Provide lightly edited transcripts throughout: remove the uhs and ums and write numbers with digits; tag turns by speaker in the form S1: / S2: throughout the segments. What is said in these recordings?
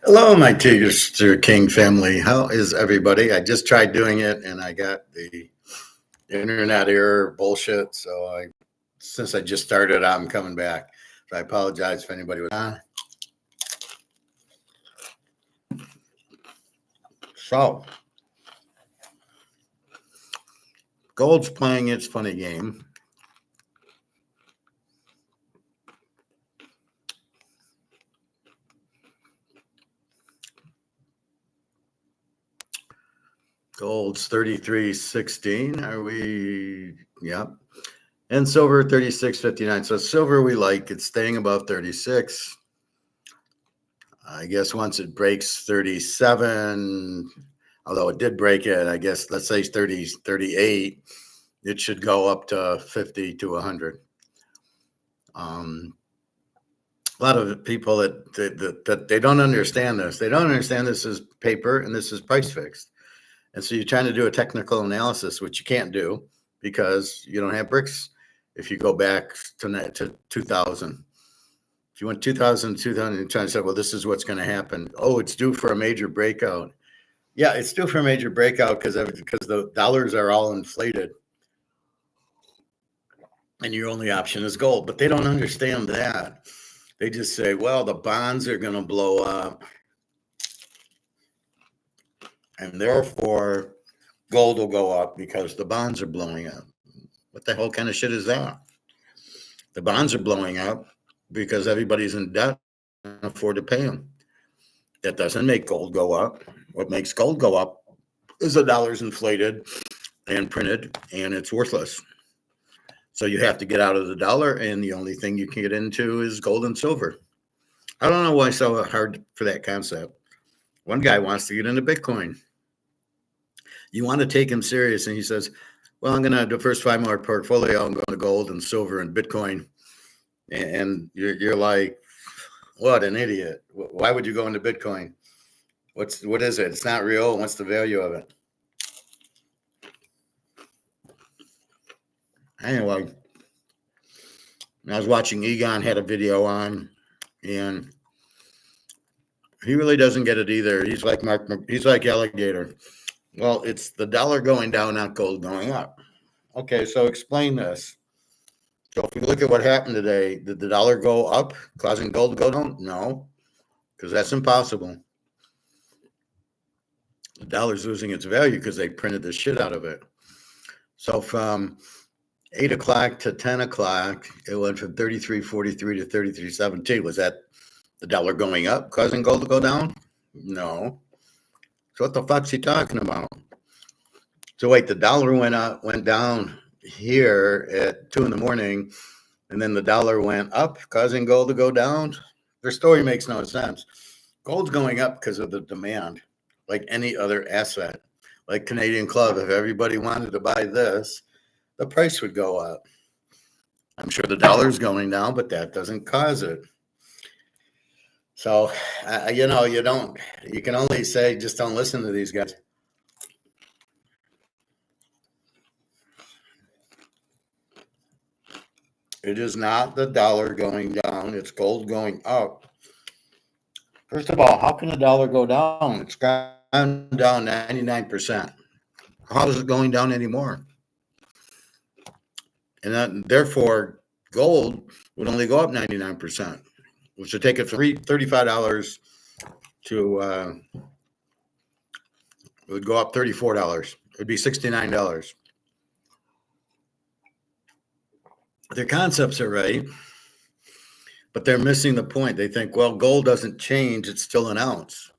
S1: Hello, my Teaserking family. How is everybody? I just tried doing it and I got the internet error bullshit. Since I just started, I'm coming back. So I apologize if anybody was on. So, Gold's playing its funny game. Gold's 33.16. Are we? Yep. And silver 36.59. So silver we like. It's staying above 36. I guess once it breaks 37, although it did break it, I guess let's say 30, 38, it should go up to 50 to 100. A lot of people that they don't understand this. They don't understand this is paper and this is price fixed. And so you're trying to do a technical analysis, which you can't do because you don't have brics. If you go back to 2000, if you went 2000, you're trying to say, well, this is what's going to happen. Oh, it's due for a major breakout. Yeah, it's due for a major breakout because the dollars are all inflated. And your only option is gold. But they don't understand that. They just say, well, the bonds are going to blow up. And therefore, gold will go up because the bonds are blowing up. What the hell kind of shit is that? The bonds are blowing up because everybody's in debt and can't afford to pay them. That doesn't make gold go up. What makes gold go up is the dollar's inflated and printed, and it's worthless. So you have to get out of the dollar, and the only thing you can get into is gold and silver. I don't know why it's so hard for that concept. One guy wants to get into Bitcoin. You want to take him serious, and he says, well, I'm going to diversify my portfolio. I'm going to gold and silver and Bitcoin. And you're like, what an idiot. Why would you go into Bitcoin? What is it? It's not real. What's the value of it? Anyway, I was watching Egon had a video on, and he really doesn't get it either. He's like he's like Alligator. Well, it's the dollar going down, not gold going up. Okay, so explain this. So if you look at what happened today, did the dollar go up, causing gold to go down? No, because that's impossible. The dollar's losing its value because they printed the shit out of it. So from 8 o'clock to 10 o'clock, it went from 33.43 to 33.17. Was that the dollar going up, causing gold to go down? No. So what the fuck's he talking about? So wait, the dollar went down here at 2 a.m, and then the dollar went up, causing gold to go down. Their story makes no sense. Gold's going up because of the demand, like any other asset, like Canadian Club. If everybody wanted to buy this, the price would go up. I'm sure the dollar's going down, but that doesn't cause it. So, you can only say, just don't listen to these guys. It is not the dollar going down. It's gold going up. First of all, how can the dollar go down? It's gone down 99%. How is it going down anymore? And therefore, gold would only go up 99%, which would take it from $35 to, it would go up $34. It would be $69. Their concepts are right, but they're missing the point. They think, well, gold doesn't change. It's still an ounce.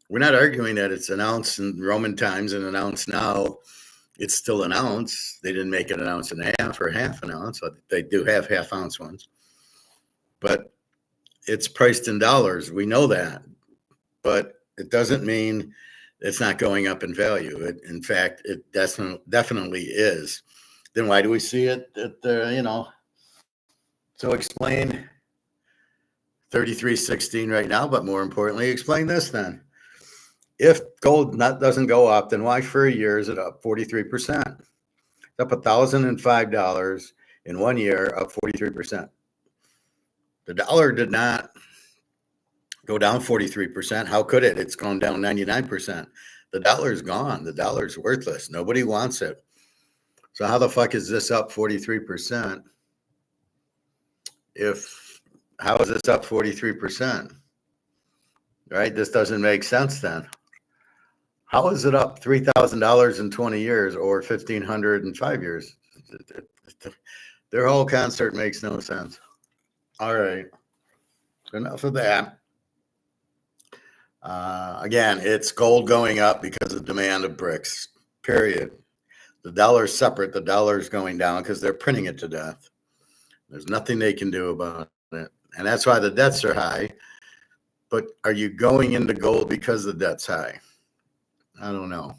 S1: We're not arguing that it's an ounce in Roman times and an ounce now. It's still an ounce. They didn't make it an ounce and a half or half an ounce. They do have half ounce ones. But it's priced in dollars. We know that. But it doesn't mean it's not going up in value. In fact, it definitely is. Then why do we see it So explain 33.16 right now, but more importantly, explain this then. If gold doesn't go up, then why for a year is it up 43%? It's up $1,005 in 1 year, up 43%. The dollar did not go down 43%. How could it? It's gone down 99%. The dollar's gone. The dollar's worthless. Nobody wants it. So how the fuck is this up 43%? How is this up 43%? Right? This doesn't make sense then. How is it up $3,000 in 20 years or $1,500 in 5 years? Their whole concert makes no sense. All right. Enough of that. Again, it's gold going up because of demand of brics, period. The dollar's separate. The dollar's going down because they're printing it to death. There's nothing they can do about it. And that's why the debts are high. But are you going into gold because the debt's high? I don't know.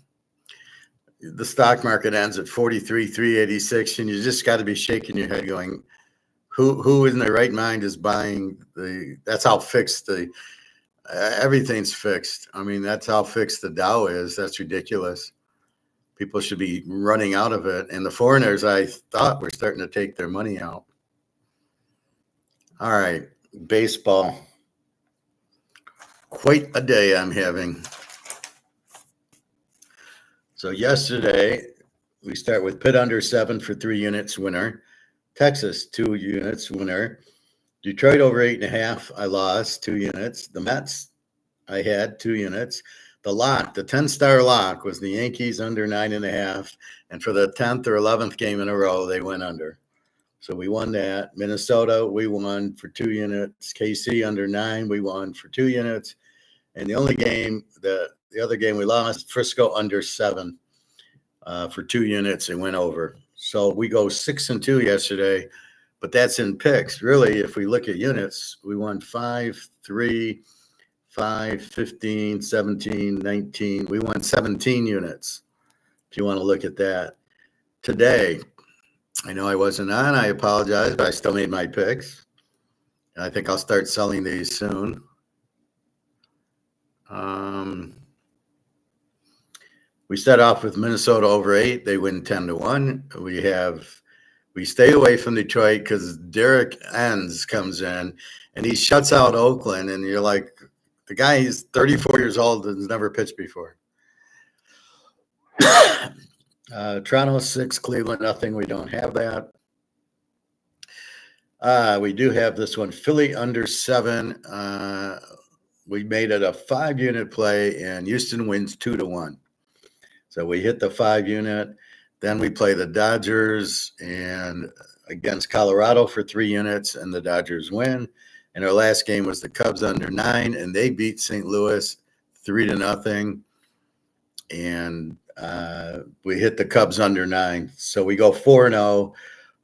S1: The stock market ends at 43,386, and you just got to be shaking your head going, who in their right mind is buying that's how fixed everything's fixed. I mean, that's how fixed the Dow is. That's ridiculous. People should be running out of it. And the foreigners, I thought, were starting to take their money out. All right, baseball. Quite a day I'm having. So yesterday, we start with Pitt under 7 for 3 units winner. Texas, 2 units winner. Detroit over 8.5, I lost 2 units. The Mets, I had 2 units. The lock, the 10-star lock, was the Yankees under 9.5. And for the 10th or 11th game in a row, they went under. So we won that. Minnesota, we won for 2 units. KC under 9, we won for 2 units. And the only game, the other game we lost, Frisco under 7 for 2 units. It went over. So we go 6-2 yesterday, but that's in picks. Really, if we look at units, we won 5, 3, 5, 15, 17, 19. We won 17 units, if you want to look at that. Today, I know I wasn't on. I apologize, but I still made my picks. And I think I'll start selling these soon. We start off with Minnesota over 8. They win 10-1. We stay away from Detroit because Derek Enns comes in and he shuts out Oakland. And you're like, the guy is 34 years old and has never pitched before. Toronto 6, Cleveland nothing. We don't have that. We do have this one, Philly under 7. We made it a 5-unit play, and Houston wins 2-1. So we hit the 5-unit. Then we play the Dodgers and against Colorado for 3 units, and the Dodgers win. And our last game was the Cubs under 9, and they beat St. Louis 3-0. And we hit the Cubs under 9. So we go 4-0,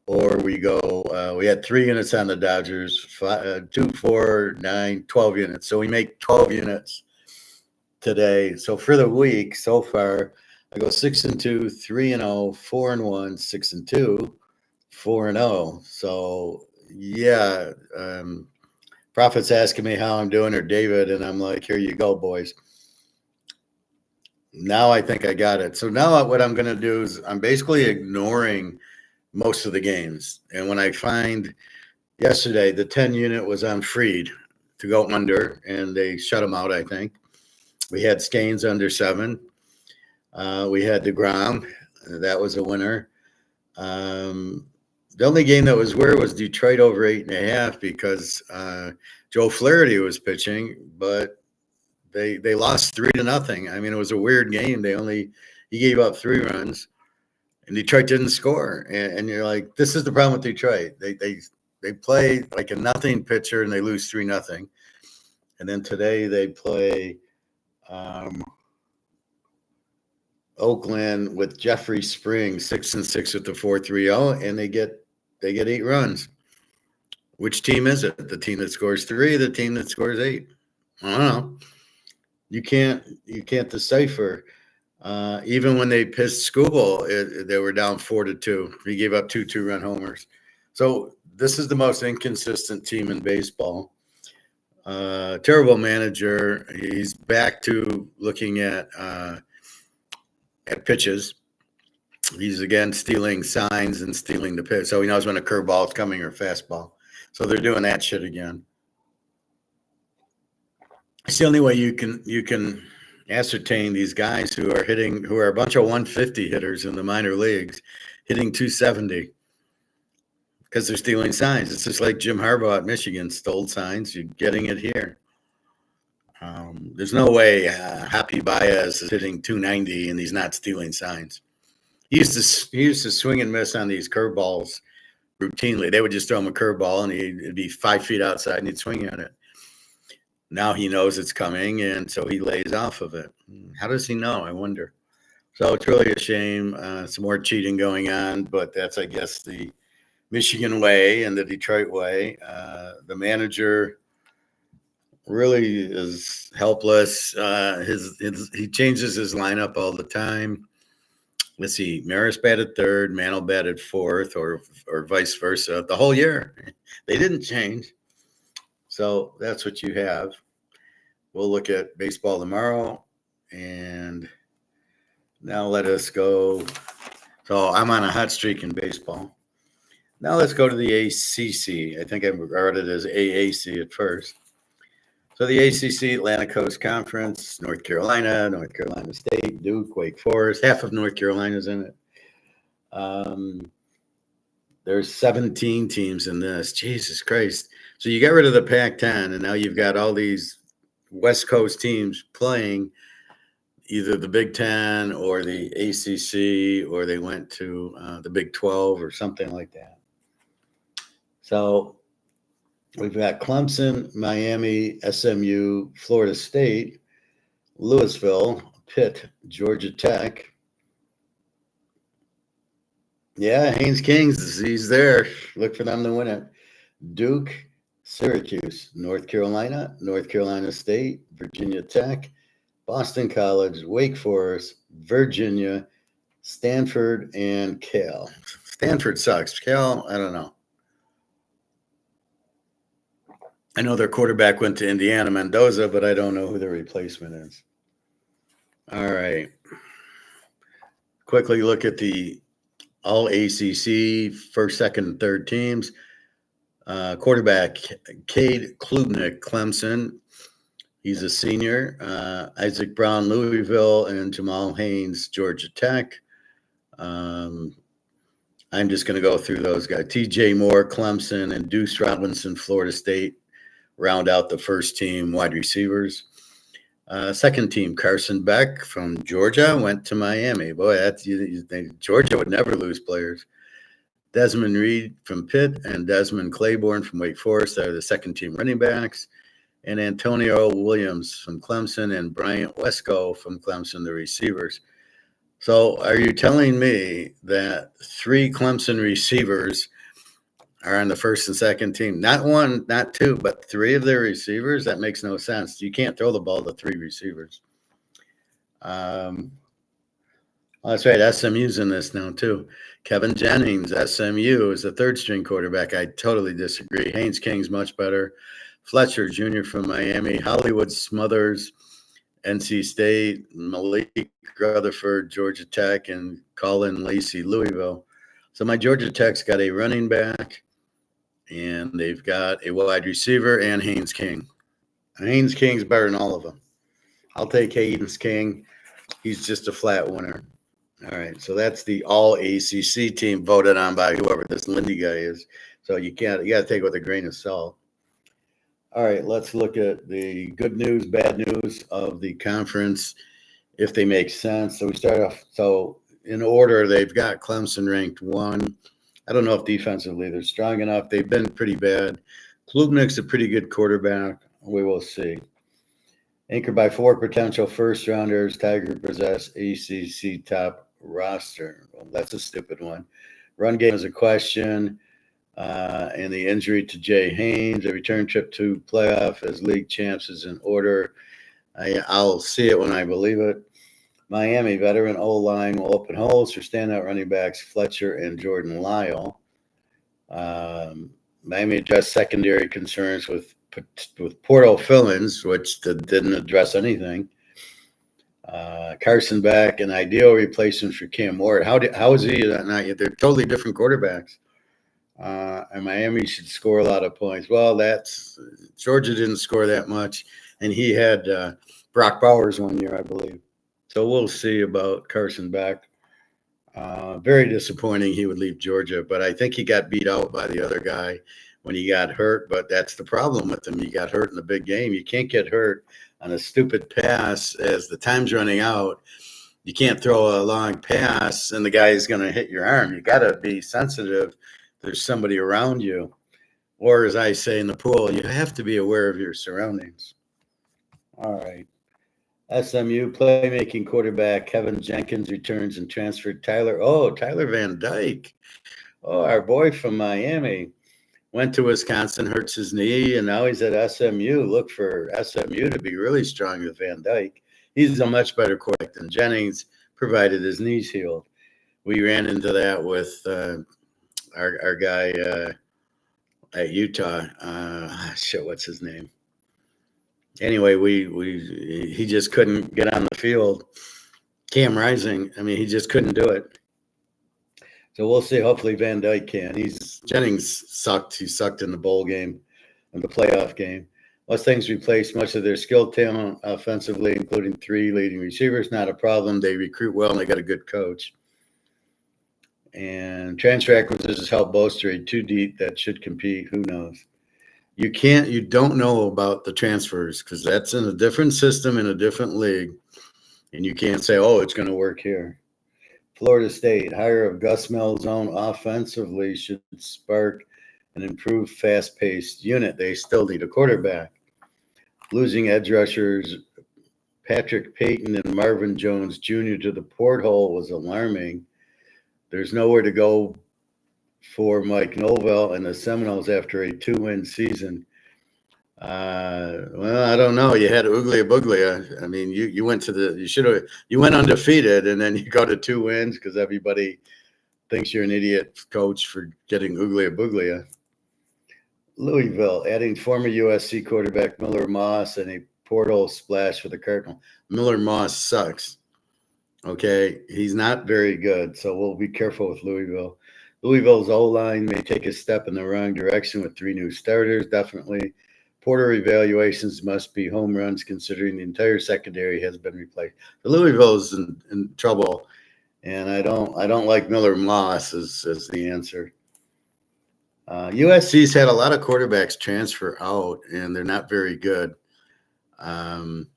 S1: or we go, we had 3 units on the Dodgers, 2, 4, 9, 12 units. So we make 12 units today. So for the week so far, I go 6-2, 3-0, 4-1, 6-2, 4-0. So yeah, Prophet's asking me how I'm doing, or David, and I'm like, here you go, boys. Now I think I got it. So now what I'm going to do is I'm basically ignoring most of the games. And when I find yesterday, the 10 unit was on Freed to go under, and they shut him out, I think. We had Scanes under 7. We had DeGrom. That was a winner. The only game that was weird was Detroit over 8.5 because Joe Flaherty was pitching, but they lost 3-0. I mean, it was a weird game. He gave up 3 runs, and Detroit didn't score. And you're like, this is the problem with Detroit. They play like a nothing pitcher and they lose 3-0. And then today they play Oakland with Jeffrey Spring 6-6 with the 4-3-0, and they get 8 runs. Which team is it? The team that scores 3, the team that scores 8? I don't know. You can't decipher. Even when they pissed Skubal, they were down 4-2. He gave up 2 2-run homers. So this is the most inconsistent team in baseball. Terrible manager. He's back to looking at pitches. He's again stealing signs and stealing the pitch. So he knows when a curveball is coming or a fastball. So they're doing that shit again. It's the only way you can ascertain these guys who are a bunch of 150 hitters in the minor leagues, hitting 270 because they're stealing signs. It's just like Jim Harbaugh at Michigan stole signs. You're getting it here. There's no way Happy Baez is hitting 290 and he's not stealing signs. He used to swing and miss on these curveballs routinely. They would just throw him a curveball and it'd be 5 feet outside and he'd swing at it. Now he knows it's coming, and so he lays off of it. How does he know? I wonder. So it's really a shame. Some more cheating going on, but that's, I guess, the Michigan way and the Detroit way. The manager really is helpless. He changes his lineup all the time. Let's see, Maris batted third, Mantle batted fourth, or vice versa. The whole year, they didn't change. So that's what you have. We'll look at baseball tomorrow, and now let us go. So I'm on a hot streak in baseball. Now let's go to the ACC. I think I regarded it as AAC at first. So the ACC, Atlantic Coast Conference, North Carolina State, Duke, Wake Forest. Half of North Carolina's in it. There's 17 teams in this. Jesus Christ. So you got rid of the Pac-10, and now you've got all these West Coast teams playing either the Big Ten or the ACC, or they went to the Big 12 or something like that. So we've got Clemson, Miami, SMU, Florida State, Louisville, Pitt, Georgia Tech. Yeah, Haynes Kings, he's there. Look for them to win it. Duke, Syracuse, North Carolina State, Virginia Tech, Boston College, Wake Forest, Virginia, Stanford, and Cal. Stanford sucks. Cal, I don't know. I know their quarterback went to Indiana, Mendoza, but I don't know who their replacement is. All right. Quickly look at the all ACC first, second, and third teams. Quarterback Cade Klubnik, Clemson. He's a senior. Isaac Brown, Louisville, and Jamal Haynes, Georgia Tech. I'm just going to go through those guys. TJ Moore, Clemson, and Deuce Robinson, Florida State, round out the first team wide receivers. Second team, Carson Beck from Georgia, went to Miami. Boy, you think Georgia would never lose players. Desmond Reed from Pitt and Desmond Claiborne from Wake Forest are the second team running backs. And Antonio Williams from Clemson and Bryant Wesco from Clemson, the receivers. So are you telling me that 3 Clemson receivers are on the first and second team? Not 1, not 2, but 3 of their receivers? That makes no sense. You can't throw the ball to 3 receivers. That's right. SMU's in this now, too. Kevin Jennings, SMU, is the third-string quarterback. I totally disagree. Haynes King's much better. Fletcher Jr. from Miami. Hollywood Smothers, NC State. Malik Rutherford, Georgia Tech. And Colin Lacey, Louisville. So my Georgia Tech's got a running back, and they've got a wide receiver and Haynes King. And Haynes King's better than all of them. I'll take Haynes King. He's just a flat winner. All right, so that's the all ACC team voted on by whoever this Lindy guy is. So you got to take it with a grain of salt. All right, let's look at the good news, bad news of the conference, if they make sense. So we start off. So in order, they've got Clemson ranked 1. I don't know if defensively they're strong enough. They've been pretty bad. Klubnik's a pretty good quarterback. We will see. Anchored by 4 potential first-rounders, Tiger possess ACC top roster. Well, that's a stupid one. Run game is a question. And the injury to Jay Haynes, a return trip to playoff as league champs is in order. I'll see it when I believe it. Miami veteran O-line will open holes for standout running backs Fletcher and Jordan Lyle. Miami addressed secondary concerns with portal fill-ins, which didn't address anything. Carson Beck, an ideal replacement for Cam Ward. How is he not yet? They're totally different quarterbacks. And Miami should score a lot of points. Well, Georgia didn't score that much, and he had Brock Bowers one year, I believe. So we'll see about Carson Beck. Very disappointing he would leave Georgia, but I think he got beat out by the other guy when he got hurt. But that's the problem with him. He got hurt in the big game. You can't get hurt on a stupid pass as the time's running out. You can't throw a long pass and the guy is going to hit your arm. You got to be sensitive. There's somebody around you. Or as I say in the pool, you have to be aware of your surroundings. All right. SMU playmaking quarterback Kevin Jenkins returns and transferred Tyler Van Dyke. Oh, our boy from Miami went to Wisconsin, hurts his knee, and now he's at SMU. Look for SMU to be really strong with Van Dyke. He's a much better quarterback than Jennings, provided his knees healed. We ran into that with our guy at Utah. What's his name? Anyway, he just couldn't get on the field. Cam Rising, he just couldn't do it. So we'll see. Hopefully Van Dyke can. Jennings sucked. He sucked in the bowl game and the playoff game. Mustangs replaced much of their skill talent offensively, including 3 leading receivers. Not a problem. They recruit well and they got a good coach. And transfer acquisitions help bolster a 2 deep that should compete. Who knows? You don't know about the transfers because that's in a different system in a different league. And you can't say, it's going to work here. Florida State, hire of Gus Malzahn offensively should spark an improved fast-paced unit. They still need a quarterback. Losing edge rushers Patrick Payton and Marvin Jones Jr. to the porthole was alarming. There's nowhere to go for Mike Novell and the Seminoles after a 2-win season. I don't know. You had Uglia Buglia. You went to you went undefeated and then you go to 2 wins because everybody thinks you're an idiot coach for getting Uglia Buglia. Louisville, adding former USC quarterback Miller Moss and a portal splash for the Cardinal. Miller Moss sucks. Okay, he's not very good, so we'll be careful with Louisville. Louisville's O-line may take a step in the wrong direction with 3 new starters, definitely. Porter evaluations must be home runs considering the entire secondary has been replaced. Louisville's in trouble, and I don't like Miller Moss as the answer. USC's had a lot of quarterbacks transfer out, and they're not very good. And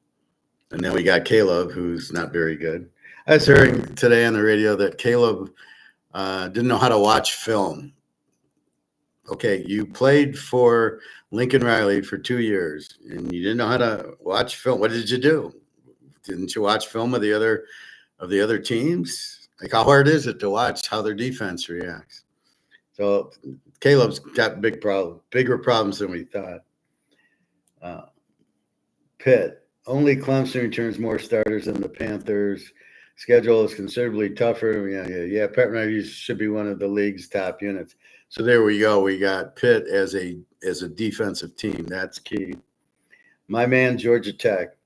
S1: then we got Caleb, who's not very good. I was hearing today on the radio that Caleb didn't know how to watch film. Okay, you played for Lincoln Riley for 2 years, and you didn't know how to watch film. What did you do? Didn't you watch film of the other teams? Like, how hard is it to watch how their defense reacts? So Caleb's got bigger problems than we thought. Pitt, only Clemson returns more starters than the Panthers. Schedule is considerably tougher. Yeah. Pat Riley should be one of the league's top units. So there we go. We got Pitt as a defensive team. That's key. My man, Georgia Tech,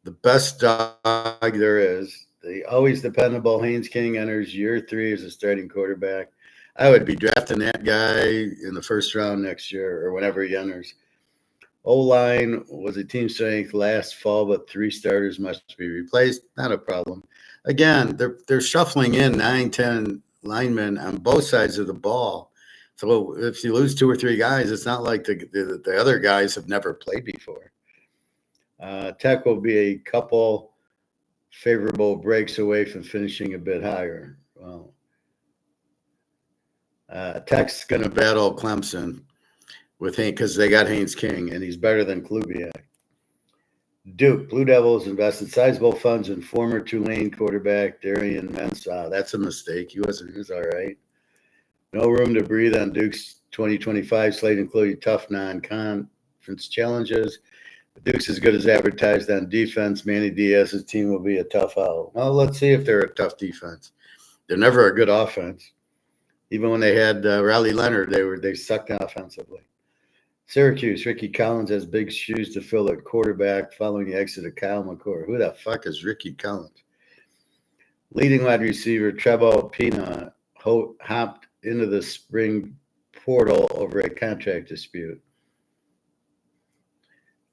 S1: the best dog there is. The always dependable Haynes King enters year 3 as a starting quarterback. I would be drafting that guy in the first round next year or whenever he enters. O-line was a team strength last fall, but 3 starters must be replaced. Not a problem. Again, they're shuffling in 9, 10 linemen on both sides of the ball. So if you lose 2 or 3 guys, it's not like the other guys have never played before. Tech will be a couple favorable breaks away from finishing a bit higher. Well, Tech's going to battle Clemson because they got Haynes King, and he's better than Klubiak. Duke, Blue Devils invested sizable funds in former Tulane quarterback Darian Mensah. That's a mistake. He was all right. No room to breathe on Duke's 2025 slate, including tough non-conference challenges. Duke's as good as advertised on defense. Manny Diaz's team will be a tough out. Well, let's see if they're a tough defense. They're never a good offense. Even when they had Riley Leonard, they sucked offensively. Syracuse, Ricky Collins has big shoes to fill at quarterback following the exit of Kyle McCord. Who the fuck is Ricky Collins? Leading wide receiver Trevor Pina hopped into the spring portal over a contract dispute.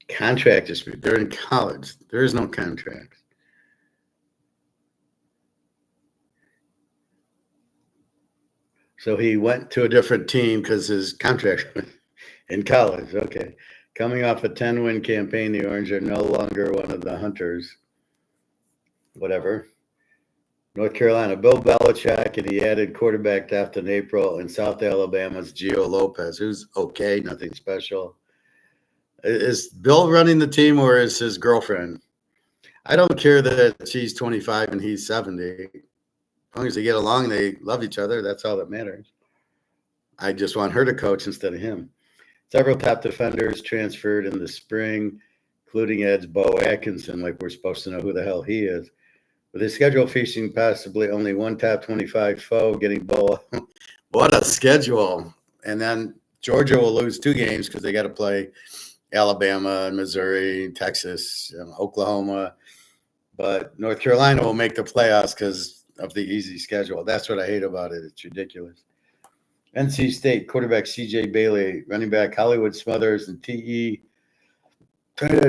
S1: Contract dispute. They're in college. There is no contract. So he went to a different team because his contract in college. Okay. Coming off a 10-win campaign, the Orange are no longer one of the Hunters. Whatever. North Carolina, Bill Belichick, and he added quarterback depth in April, and South Alabama's Gio Lopez, who's okay, nothing special. Is Bill running the team or is his girlfriend? I don't care that she's 25 and he's 70. As long as they get along, they love each other. That's all that matters. I just want her to coach instead of him. Several top defenders transferred in the spring, including Ed's Bo Atkinson, like we're supposed to know who the hell he is. With his schedule featuring possibly only one top 25 foe, getting Bo. What a schedule. And then Georgia will lose 2 games because they got to play Alabama, Missouri, Texas, Oklahoma. But North Carolina will make the playoffs because of the easy schedule. That's what I hate about it. It's ridiculous. NC State quarterback C.J. Bailey, running back Hollywood Smothers, and T.E.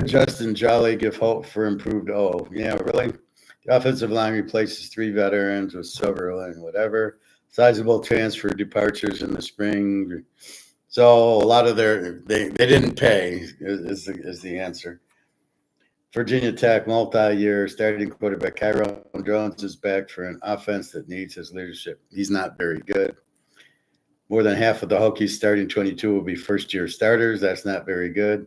S1: Justin Jolly give hope for improved. Oh, yeah, really? The offensive line replaces 3 veterans with silver and whatever. Sizable transfer departures in the spring. So a lot of they didn't pay is the answer. Virginia Tech multi-year starting quarterback Kyron Jones is back for an offense that needs his leadership. He's not very good. More than half of the Hokies starting 22 will be first-year starters. That's not very good.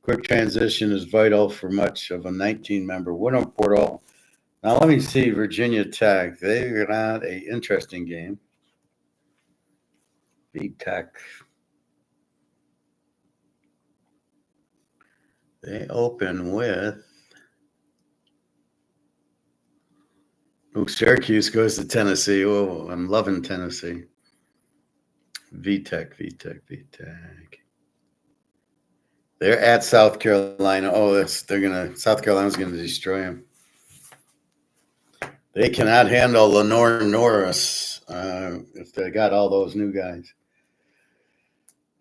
S1: Quick transition is vital for much of a 19-member winter portal. Now let me see Virginia Tech. They got an interesting game. V-Tech. They open with Syracuse goes to Tennessee. Oh, I'm loving Tennessee. V-Tech. They're at South Carolina. Oh, South Carolina's gonna destroy them. They cannot handle Lenore Norris if they got all those new guys.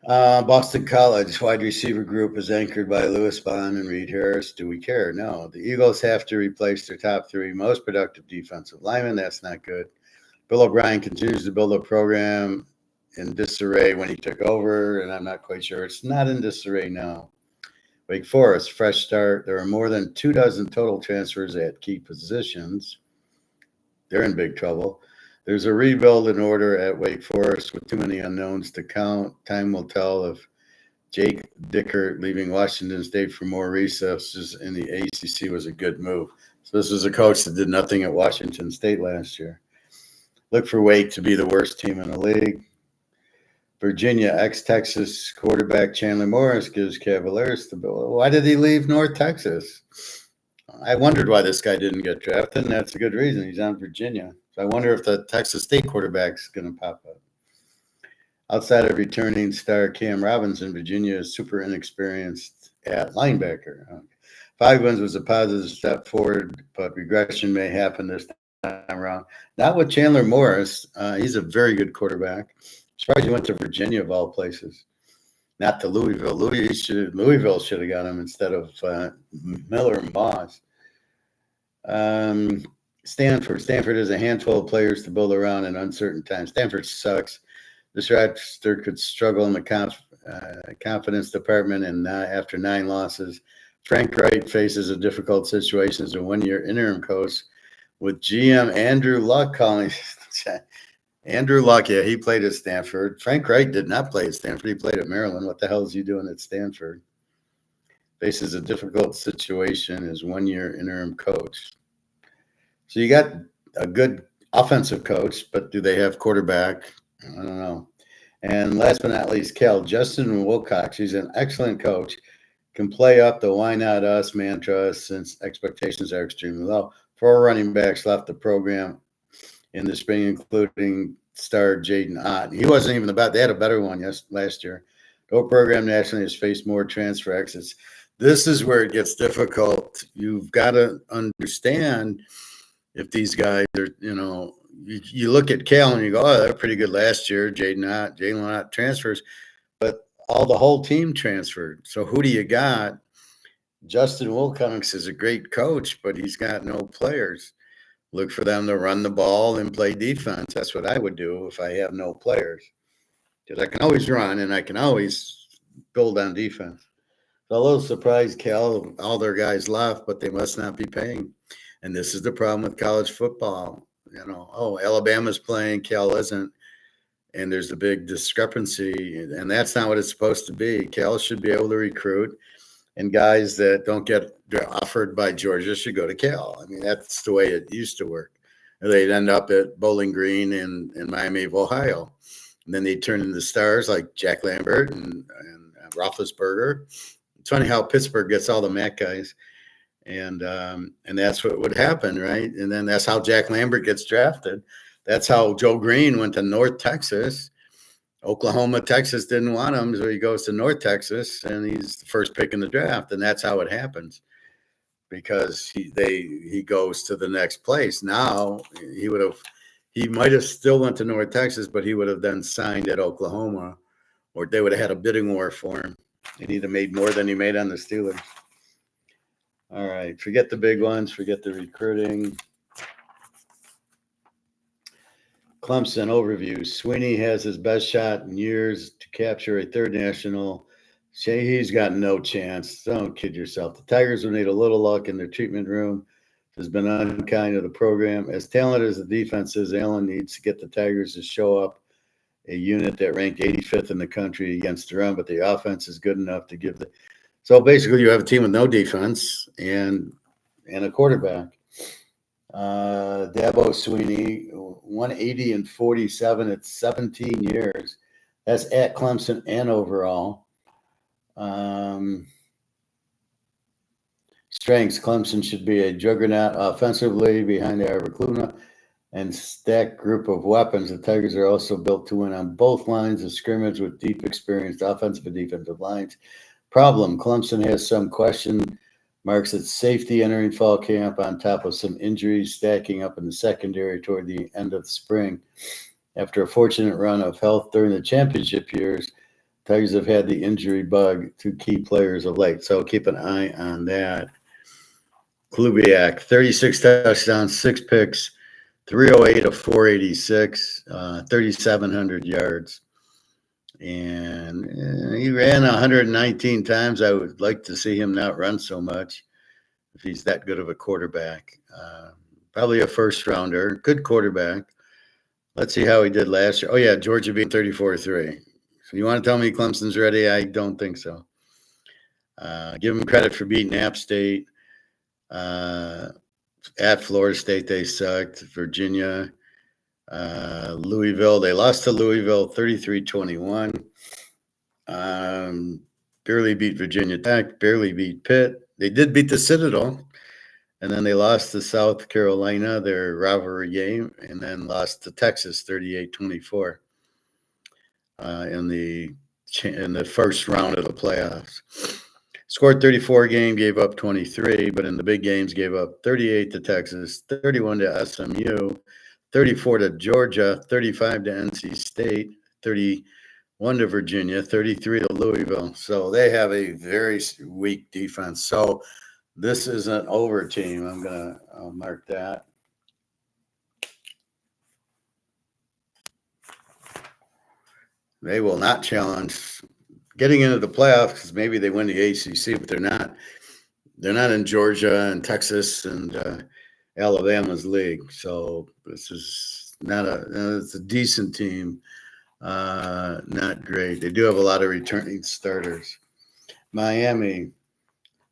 S1: Boston College wide receiver group is anchored by Lewis Bond and Reed Harris. Do we care? No. The Eagles have to replace their top 3 most productive defensive linemen. That's not good. Bill O'Brien continues to build a program in disarray when he took over, and I'm not quite sure. It's not in disarray now. Wake Forest, fresh start. There are more than 24 total transfers at key positions. They're in big trouble. There's a rebuild in order at Wake Forest with too many unknowns to count. Time will tell if Jake Dickert leaving Washington State for more resources in the ACC was a good move. So this was a coach that did nothing at Washington State last year. Look for Wake to be the worst team in the league. Virginia, ex-Texas quarterback Chandler Morris gives Cavaliers stability. Why did he leave North Texas? I wondered why this guy didn't get drafted, and that's a good reason. He's on Virginia. So I wonder if the Texas State quarterback's going to pop up. Outside of returning star Cam Robinson, Virginia is super inexperienced at linebacker. 5 wins was a positive step forward, but regression may happen this time around. Not with Chandler Morris. He's a very good quarterback. Surprised he went to Virginia of all places. Not to Louisville. Louisville should have got him instead of Miller and Boss. Stanford. Stanford has a handful of players to build around in uncertain times. Stanford sucks. This roster could struggle in the confidence department, and after 9 losses, Frank Wright faces a difficult situation as a 1-year interim coach with GM Andrew Luck calling. Andrew Luck, yeah, he played at Stanford. Frank Wright did not play at Stanford. He played at Maryland. What the hell is he doing at Stanford? Faces a difficult situation as 1-year interim coach. So you got a good offensive coach, but do they have quarterback? I don't know. And last but not least, Justin Wilcox. He's an excellent coach. Can play up the why not us mantra since expectations are extremely low. 4 running backs left the program in the spring, including star Jaden Ott. He wasn't even they had a better one last year. No program nationally has faced more transfer exits. This is where it gets difficult. You've got to understand if these guys are, you look at Cal and you go, oh, they're pretty good last year. Jalen Ott transfers, but the whole team transferred. So who do you got? Justin Wilcox is a great coach, but he's got no players. Look for them to run the ball and play defense. That's what I would do if I have no players. Because I can always run and I can always build on defense. So a little surprised, Cal, all their guys left, but they must not be paying. And this is the problem with college football. Alabama's playing, Cal isn't. And there's a big discrepancy. And that's not what it's supposed to be. Cal should be able to recruit. And guys that don't get offered by Georgia should go to Cal. I mean, that's the way it used to work. They'd end up at Bowling Green in Miami of Ohio. And then they'd turn into stars like Jack Lambert and Roethlisberger. It's funny how Pittsburgh gets all the MAC guys. And that's what would happen, right? And then that's how Jack Lambert gets drafted. That's how Joe Green went to North Texas. Oklahoma, Texas didn't want him, so he goes to North Texas, and he's the first pick in the draft, and that's how it happens because he goes to the next place. Now he might have still went to North Texas, but he would have then signed at Oklahoma, or they would have had a bidding war for him, and he'd have made more than he made on the Steelers. All right, forget the big ones, forget the recruiting. Clemson overview. Sweeney has his best shot in years to capture a third national. He's got no chance. Don't kid yourself. The Tigers will need a little luck in their treatment room. Has been unkind to the program. As talented as the defense is, Allen needs to get the Tigers to show up a unit that ranked 85th in the country against the run, but the offense is good enough to give the. So basically, you have a team with no defense and a quarterback. Dabo Sweeney, 180-47 at 17 years. That's at Clemson and overall. Strengths: Clemson should be a juggernaut offensively behind Abercluna and stacked group of weapons. The Tigers are also built to win on both lines of scrimmage with deep experienced offensive and defensive lines. Problem: Clemson has some question marks its safety entering fall camp on top of some injuries stacking up in the secondary toward the end of the spring. After a fortunate run of health during the championship years, Tigers have had the injury bug to key players of late, so keep an eye on that. Klubiak, 36 touchdowns, 6 picks, 308 of 486, 3,700 yards. And he ran 119 times. I would like to see him not run so much if he's that good of a quarterback. Probably a first rounder, good quarterback. Let's see how he did last year. Oh, yeah, Georgia beat 34-3. So you want to tell me Clemson's ready? I don't think so. Give him credit for beating App State. At Florida State, they sucked. Virginia. Louisville, they lost to Louisville 33-21. Barely beat Virginia Tech, barely beat Pitt. They did beat the Citadel, and then they lost to South Carolina, their rivalry game, and then lost to Texas 38-24 in the first round of the playoffs. Scored 34 game, gave up 23, but in the big games gave up 38 to Texas, 31 to SMU, 34 to Georgia, 35 to NC State, 31 to Virginia, 33 to Louisville. So they have a very weak defense. So this is an over team. I'll mark that. They will not challenge getting into the playoffs because maybe they win the ACC, but they're not. They're not in Georgia and Texas and Alabama's league. So this is it's a decent team. Not great. They do have a lot of returning starters. Miami.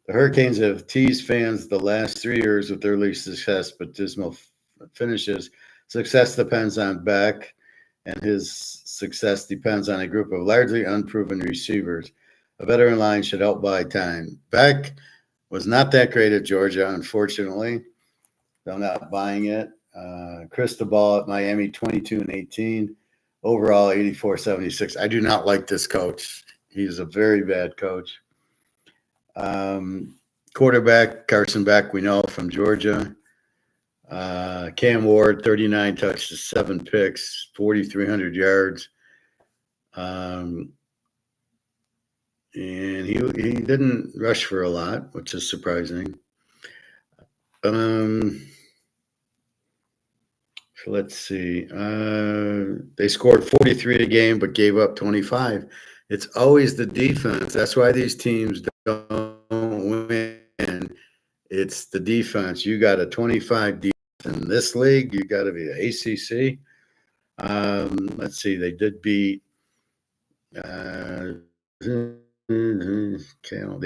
S1: The Hurricanes have teased fans the last 3 years with early success, but dismal finishes. Success depends on Beck, and his success depends on a group of largely unproven receivers. A veteran line should help buy time. Beck was not that great at Georgia, unfortunately. I'm not buying it. Cristobal at Miami, 22-18. Overall, 84-76. I do not like this coach. He's a very bad coach. Quarterback, Carson Beck, we know from Georgia. Cam Ward, 39 touches, 7 picks, 4,300 yards. and he didn't rush for a lot, which is surprising. So let's see. They scored 43 a game, but gave up 25. It's always the defense. That's why these teams don't win. It's the defense. You got a 25 defense in this league. You got to be the ACC. Let's see. They did beat. They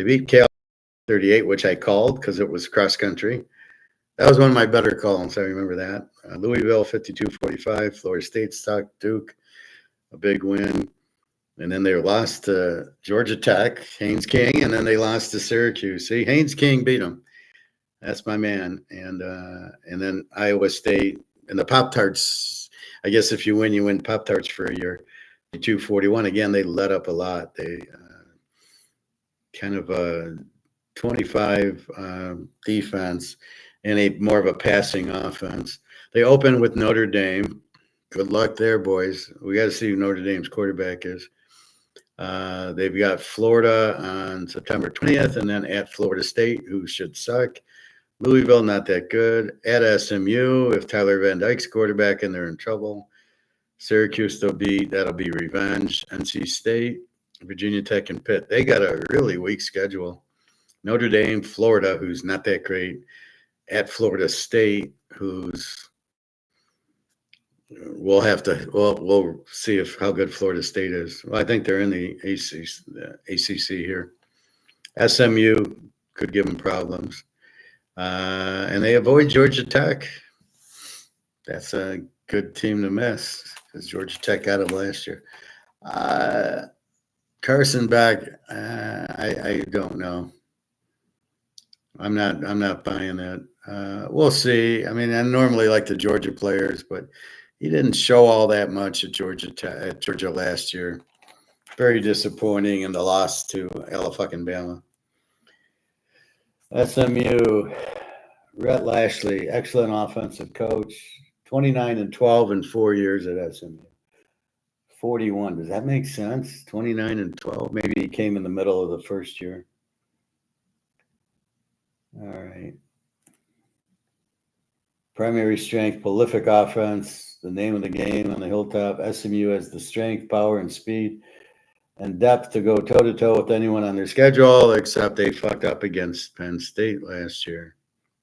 S1: beat Cal 38, which I called because it was cross country. That was one of my better calls. I remember that. Louisville 52-45. Florida State stopped Duke. A big win. And then they lost to Georgia Tech, Haynes King, and then they lost to Syracuse. See, Haynes King beat them. That's my man. And then Iowa State and the Pop-Tarts. I guess if you win Pop-Tarts for a year. 241. Again, they let up a lot. They kind of a 25 defense and a more of a passing offense. They open with Notre Dame. Good luck there, boys. We got to see who Notre Dame's quarterback is. They've got Florida on September 20th, and then at Florida State, who should suck. Louisville, not that good. At SMU, if Tyler Van Dyke's quarterback and they're in trouble. Syracuse, that'll be revenge. NC State, Virginia Tech, and Pitt. They got a really weak schedule. Notre Dame, Florida, who's not that great. At Florida State, who's we'll see how good Florida State is. Well, I think they're in the ACC here. SMU could give them problems. And they avoid Georgia Tech. That's a good team to miss because Georgia Tech got them last year. Carson back, I don't know. I'm not buying that. We'll see. I mean, I normally like the Georgia players, but he didn't show all that much at Georgia last year. Very disappointing in the loss to Alabama. SMU, Rhett Lashley, excellent offensive coach. 29-12 in 4 years at SMU. 41. Does that make sense? 29-12. Maybe he came in the middle of the first year. All right. Primary strength, prolific offense, the name of the game on the hilltop. SMU has the strength, power, and speed and depth to go toe-to-toe with anyone on their schedule, except they fucked up against Penn State last year.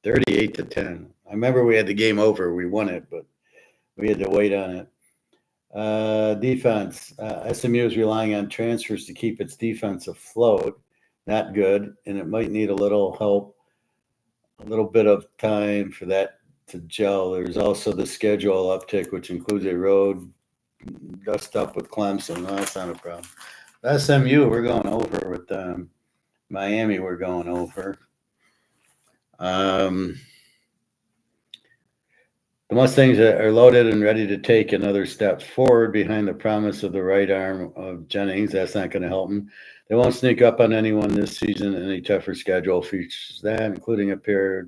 S1: 38-10. I remember we had the game over. We won it, but we had to wait on it. Defense. SMU is relying on transfers to keep its defense afloat. Not good, and it might need a little help, a little bit of time for that to gel. There's also the schedule uptick, which includes a road dust up with Clemson. No, that's not a problem. SMU, we're going over with Miami. We're going over. The Mustangs are loaded and ready to take another step forward behind the promise of the right arm of Jennings. That's not going to help them. They won't sneak up on anyone this season. Any tougher schedule features that, including a pair.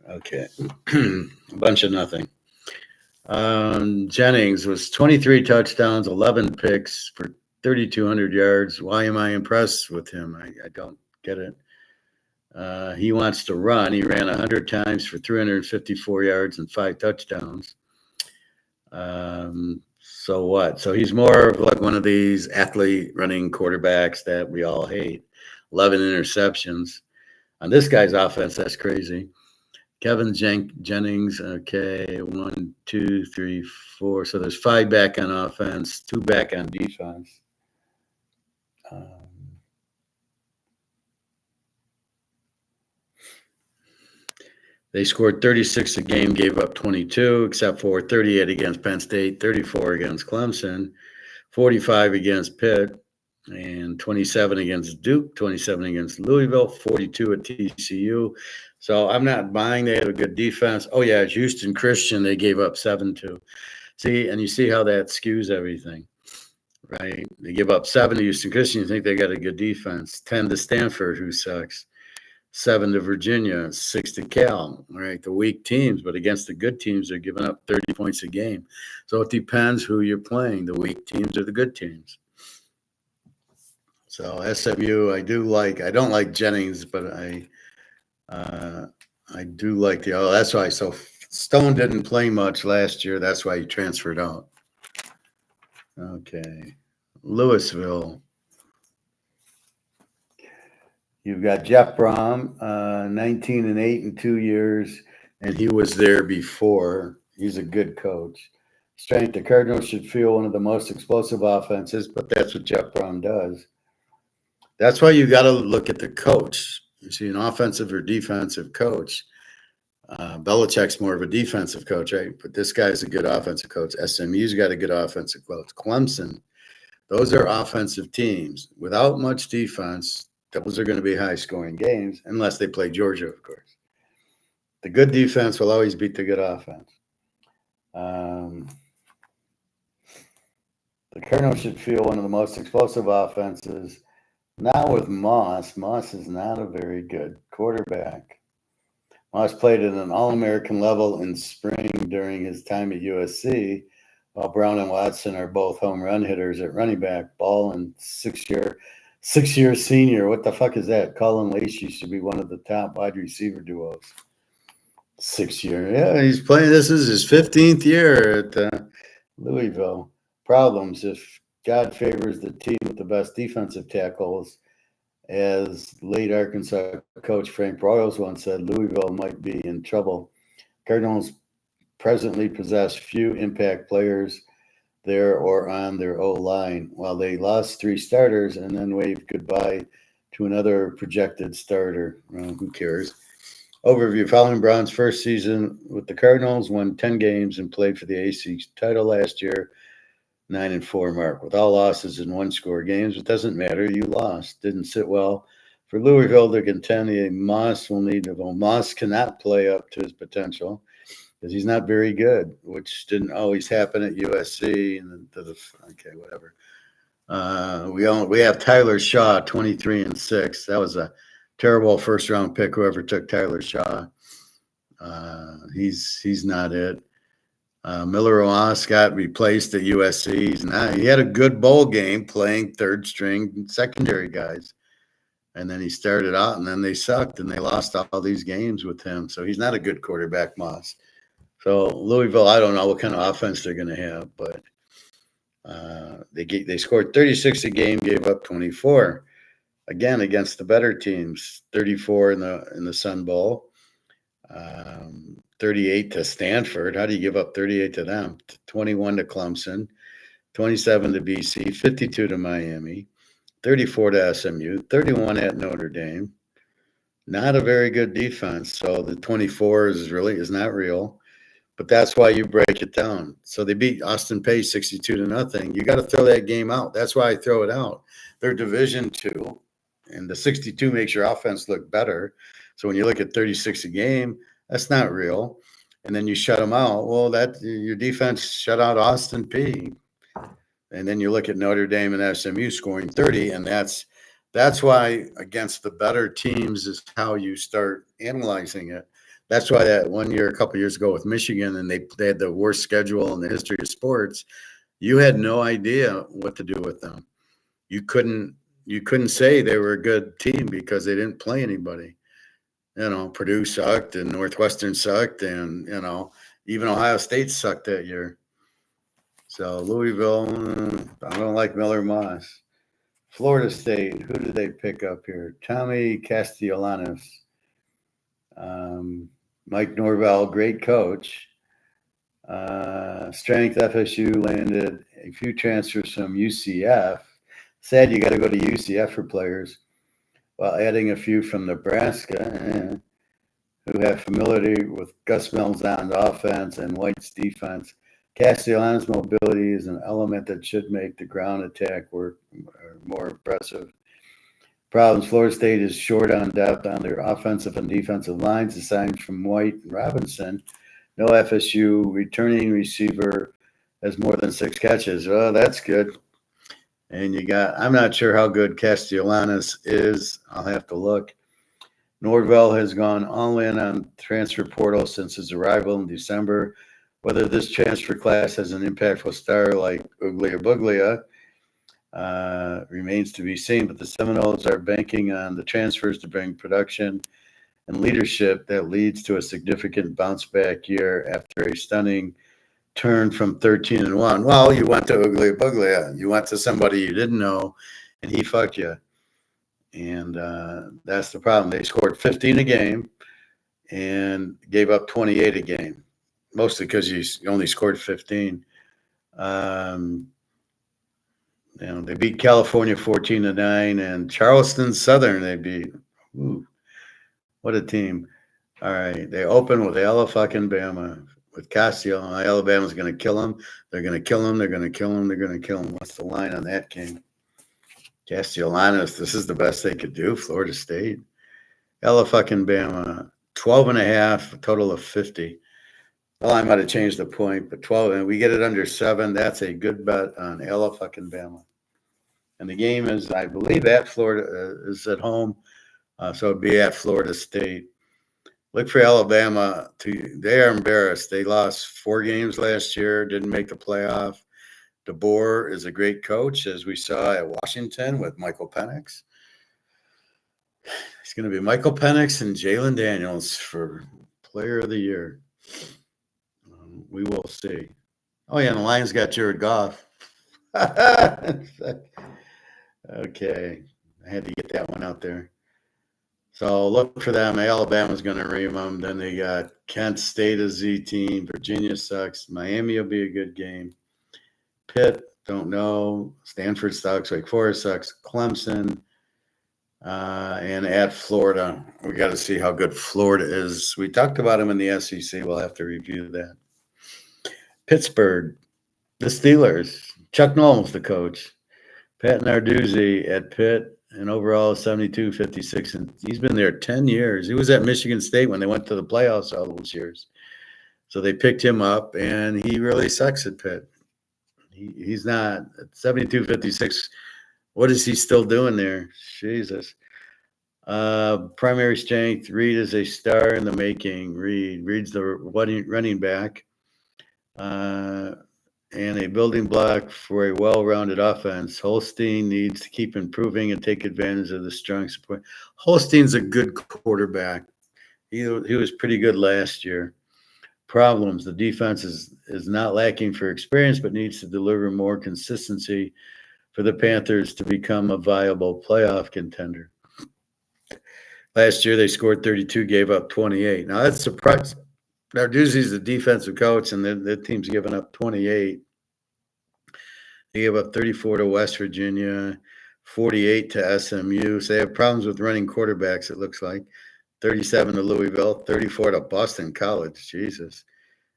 S1: Okay, a bunch of nothing. Jennings was 23 touchdowns, 11 picks for 3,200 yards. Why am I impressed with him? I don't get it. He wants to run. He ran 100 times for 354 yards and 5 touchdowns. So what? So he's more of like one of these athlete running quarterbacks that we all hate. 11 interceptions. On this guy's offense, that's crazy. Kevin Jennings, okay, 1, 2, 3, 4. So there's 5 back on offense, 2 back on defense. They scored 36 a game, gave up 22, except for 38 against Penn State, 34 against Clemson, 45 against Pitt, and 27 against Duke, 27 against Louisville, 42 at TCU. So I'm not buying. They have a good defense. Oh, yeah, it's Houston Christian. They gave up 7 to. See, and you see how that skews everything, right? They give up 7 to Houston Christian. You think they got a good defense. 10 to Stanford, who sucks. 7 to Virginia, 6 to Cal. All right, the weak teams, but against the good teams, they're giving up 30 points a game. So it depends who you're playing, the weak teams or the good teams. So SMU, I don't like Jennings, but I do like that's why. So Stone didn't play much last year. That's why he transferred out. Okay. Louisville. You've got Jeff Brom, 19-8 in 2 years, and he was there before. He's a good coach. Strength, the Cardinals should feel one of the most explosive offenses, but that's what Jeff Brom does. That's why you got to look at the coach. You see an offensive or defensive coach. Belichick's more of a defensive coach, right? But this guy's a good offensive coach. SMU's got a good offensive coach. Clemson, those are offensive teams. Without much defense, those are going to be high-scoring games, unless they play Georgia, of course. The good defense will always beat the good offense. The Cardinals should feel one of the most explosive offenses. Not with Moss. Moss is not a very good quarterback. Moss played at an All-American level in spring during his time at USC, while Brown and Watson are both home run hitters at running back. Ball and six-year senior. What the fuck is that? Colin Lacey should be one of the top wide receiver duos. 6-year. Yeah, he's playing. This is his 15th year at Louisville. Problems if God favors the team with the best defensive tackles. As late Arkansas coach Frank Broyles once said, Louisville might be in trouble. Cardinals presently possess few impact players there or on their O-line, while they lost 3 starters and then waved goodbye to another projected starter. Well, who cares? Overview. Following Brown's first season with the Cardinals, won 10 games and played for the ACC title last year. 9-4 mark with all losses in 1-score games. It doesn't matter. You lost. Didn't sit well for Louisville to contend. Moss cannot play up to his potential because he's not very good, which didn't always happen at USC. And whatever. We have Tyler Shaw, 23-6. That was a terrible first-round pick. Whoever took Tyler Shaw, he's not it. Miller Ross got replaced at USC. He had a good bowl game playing third-string secondary guys. And then he started out, and then they sucked, and they lost all these games with him. So he's not a good quarterback, Moss. So Louisville, I don't know what kind of offense they're going to have, but they scored 36 a game, gave up 24. Again, against the better teams, 34 in the Sun Bowl. 38 to Stanford. How do you give up 38 to them? 21 to Clemson, 27 to BC, 52 to Miami, 34 to SMU, 31 at Notre Dame. Not a very good defense. So the 24 is not real. But that's why you break it down. So they beat Austin Peay 62-0. You got to throw that game out. That's why I throw it out. They're Division II, and the 62 makes your offense look better. So when you look at 36 a game, that's not real. And then you shut them out. Well, your defense shut out Austin Peay. And then you look at Notre Dame and SMU scoring 30, and that's why against the better teams is how you start analyzing it. That's why that one year, a couple years ago with Michigan, and they had the worst schedule in the history of sports. You had no idea what to do with them. You couldn't say they were a good team because they didn't play anybody. Purdue sucked and Northwestern sucked, and even Ohio State sucked that year. So Louisville, I don't like Miller Moss. Florida State, who did they pick up here? Tommy Castellanos. Mike Norvell, great coach. Strength, FSU landed a few transfers from UCF. Sad you got to go to UCF for players, while adding a few from Nebraska, who have familiarity with Gus Malzahn's offense and White's defense. Castellanos' mobility is an element that should make the ground attack work more impressive. Problems: Florida State is short on depth on their offensive and defensive lines, aside from White and Robinson. No FSU returning receiver has more than 6 catches. Oh, that's good. And I'm not sure how good Castellanos is. I'll have to look.
S2: Norvell has gone all in on transfer portal since his arrival in December. Whether this transfer class has an impactful star like Uglia Buglia remains to be seen, but the Seminoles are banking on the transfers to bring production and leadership that leads to a significant bounce back year after a stunning turn from 13-1. Well, you went to Uglia Buglia. You went to somebody you didn't know, and he fucked you. And that's the problem. They scored 15 a game and gave up 28 a game, mostly because you only scored 15. They beat California 14-9, and Charleston Southern they beat. Ooh, what a team! All right, they open with Alabama with Casio. Alabama's going to kill them. They're going to kill them. They're going to kill them. They're going to kill them. What's the line on that game? Castellanos, this is the best they could do. Florida State. Alabama, 12.5, a total of 50. Well, I might have changed the point, but 12, and we get it under 7. That's a good bet on Alabama. And the game is, I believe, at Florida, is at home, so it'd be at Florida State. Look for Alabama. They are embarrassed. They lost 4 games last year, didn't make the playoff. DeBoer is a great coach, as we saw at Washington with Michael Penix. It's going to be Michael Penix and Jalen Daniels for Player of the Year. We will see. Oh, yeah, and the Lions got Jared Goff. Okay. I had to get that one out there. So look for them. Alabama's going to ream them. Then they got Kent State, a Z team. Virginia sucks. Miami will be a good game. Pitt, don't know. Stanford sucks. Wake Forest sucks. Clemson. And at Florida. We got to see how good Florida is. We talked about them in the SEC. We'll have to review that. Pittsburgh, the Steelers. Chuck Nolan's the coach. Pat Narduzzi at Pitt, and overall 72-56. And he's been there 10 years. He was at Michigan State when they went to the playoffs all those years. So they picked him up, and he really sucks at Pitt. He's not at 72-56. What is he still doing there? Jesus. Primary strength, Reed is a star in the making. Reed's the running back. And a building block for a well-rounded offense. Holstein needs to keep improving and take advantage of the strong support. Holstein's a good quarterback. He was pretty good last year. Problems. The defense is not lacking for experience, but needs to deliver more consistency for the Panthers to become a viable playoff contender. Last year, they scored 32, gave up 28. Now, that's surprising. Narduzzi's the defensive coach, and the team's given up 28. They gave up 34 to West Virginia, 48 to SMU. So they have problems with running quarterbacks, it looks like. 37 to Louisville, 34 to Boston College. Jesus.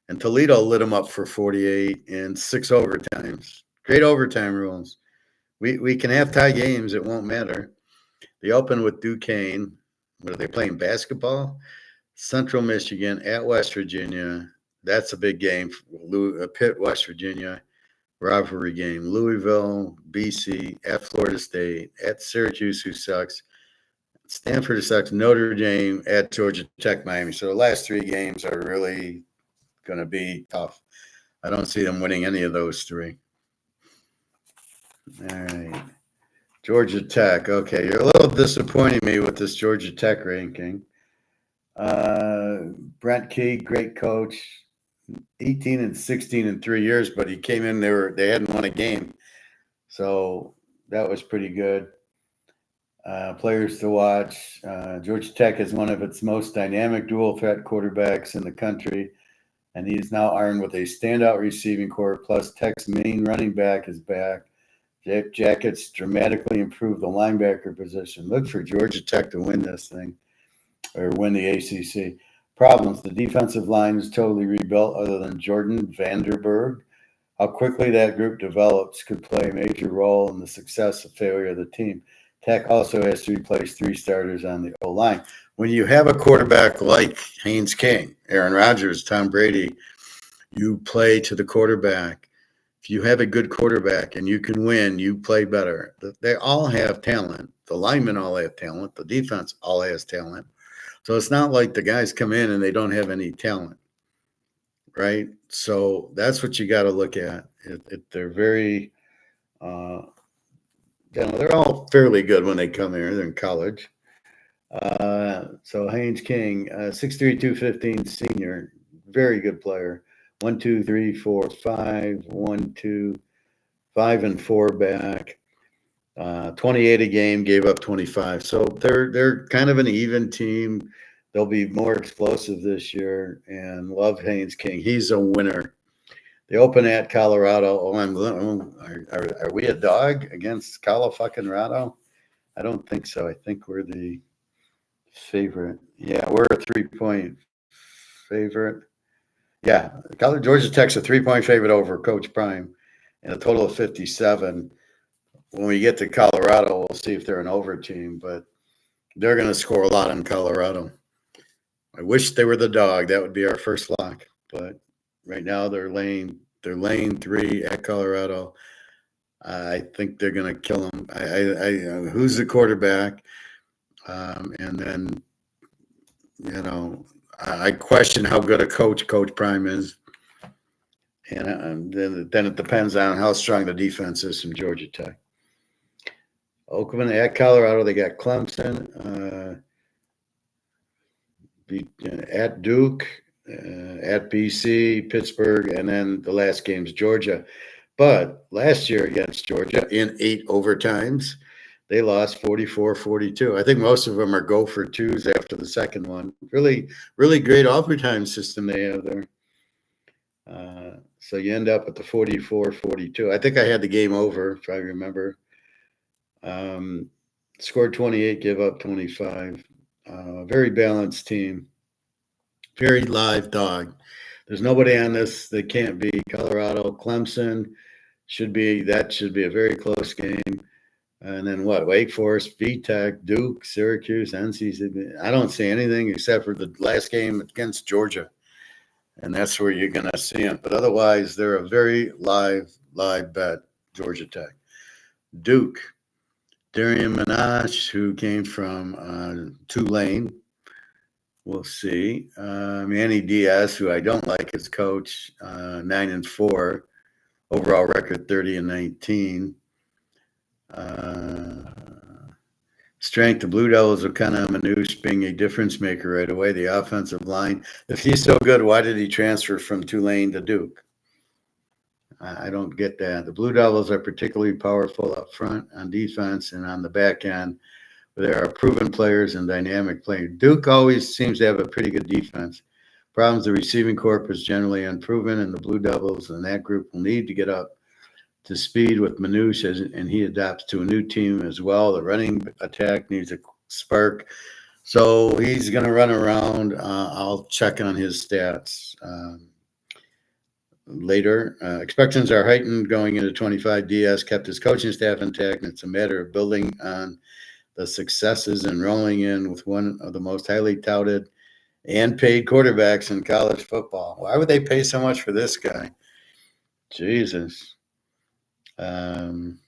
S2: And Toledo lit them up for 48 and 6 overtimes. Great overtime rules. We can have tie games. It won't matter. They open with Duquesne. What are they playing, basketball? Central Michigan at West Virginia. That's a big game. Pitt, West Virginia. Rivalry game. Louisville, BC, at Florida State, at Syracuse, who sucks. Stanford sucks. Notre Dame, at Georgia Tech, Miami. So the last 3 games are really going to be tough. I don't see them winning any of those 3. All right. Georgia Tech. Okay, you're a little disappointing me with this Georgia Tech ranking. Brent Key, great coach. 18 and 16 in 3 years, but he came in, they hadn't won a game. So that was pretty good. Players to watch. Georgia Tech is one of its most dynamic dual threat quarterbacks in the country, and he is now armed with a standout receiving corps, plus Tech's main running back is back. Jackets dramatically improved the linebacker position. Look for Georgia Tech to win this thing, or win the ACC. Problems. The defensive line is totally rebuilt other than Jordan Vanderberg. How quickly that group develops could play a major role in the success or failure of the team. Tech also has to replace 3 starters on the O-line. When you have a quarterback like Haynes King, Aaron Rodgers, Tom Brady, you play to the quarterback. If you have a good quarterback and you can win, you play better. They all have talent. The linemen all have talent. The defense all has talent. So it's not like the guys come in and they don't have any talent, right? So that's what you got to look at. They're very, they're all fairly good when they come here. They're in college. So Haynes King, 6'3", 215 senior, very good player. 1, 2, 3, 4, 5, 1, 2, 5 and 4 back. 28 a game, gave up 25. So they're kind of an even team. They'll be more explosive this year, and love Haynes King. He's a winner. They open at Colorado. Are we a dog against Colorado? I don't think so. I think we're the favorite. Yeah, we're a 3-point favorite. Yeah, Georgia Tech's a 3-point favorite over Coach Prime, and a total of 57. When we get to Colorado, we'll see if they're an over team, but they're going to score a lot on Colorado. I wish they were the dog. That would be our first lock, but right now they're laying 3 at Colorado. I think they're going to kill them. Who's the quarterback? And then, I question how good a Coach Prime is. And then it depends on how strong the defense is from Georgia Tech. Oakland at Colorado, they got Clemson, at Duke, at BC, Pittsburgh, and then the last game's Georgia. But last year against Georgia in 8 overtimes, they lost 44-42. I think most of them are go for twos after the second one. Really, really great overtime system they have there. So you end up with the 44-42. I think I had the game over, if I remember. Scored 28, give up 25. Very balanced team. Very live dog. There's nobody on this that can't be. Colorado, Clemson should be a very close game. And then what? Wake Forest, VTech, Duke, Syracuse, NC. I don't see anything except for the last game against Georgia. And that's where you're going to see them. But otherwise, they're a very live bet, Georgia Tech. Duke, Darian Minaj, who came from Tulane. We'll see. Manny Diaz, who I don't like as coach, 9-4. Overall record 30-19. Strength, the Blue Devils are kind of Manouche being a difference maker right away. The offensive line. If he's so good, why did he transfer from Tulane to Duke? I don't get that. The Blue Devils are particularly powerful up front on defense and on the back end. There are proven players and dynamic players. Duke always seems to have a pretty good defense. Problems, the receiving corps is generally unproven, and the Blue Devils and that group will need to get up to speed with Manouche, and he adapts to a new team as well. The running attack needs a spark. So he's going to run around. I'll check on his stats later. Expectations are heightened going into 25. Diaz kept his coaching staff intact, and it's a matter of building on the successes and rolling in with one of the most highly touted and paid quarterbacks in college football. Why would they pay so much for this guy? Jesus. I'm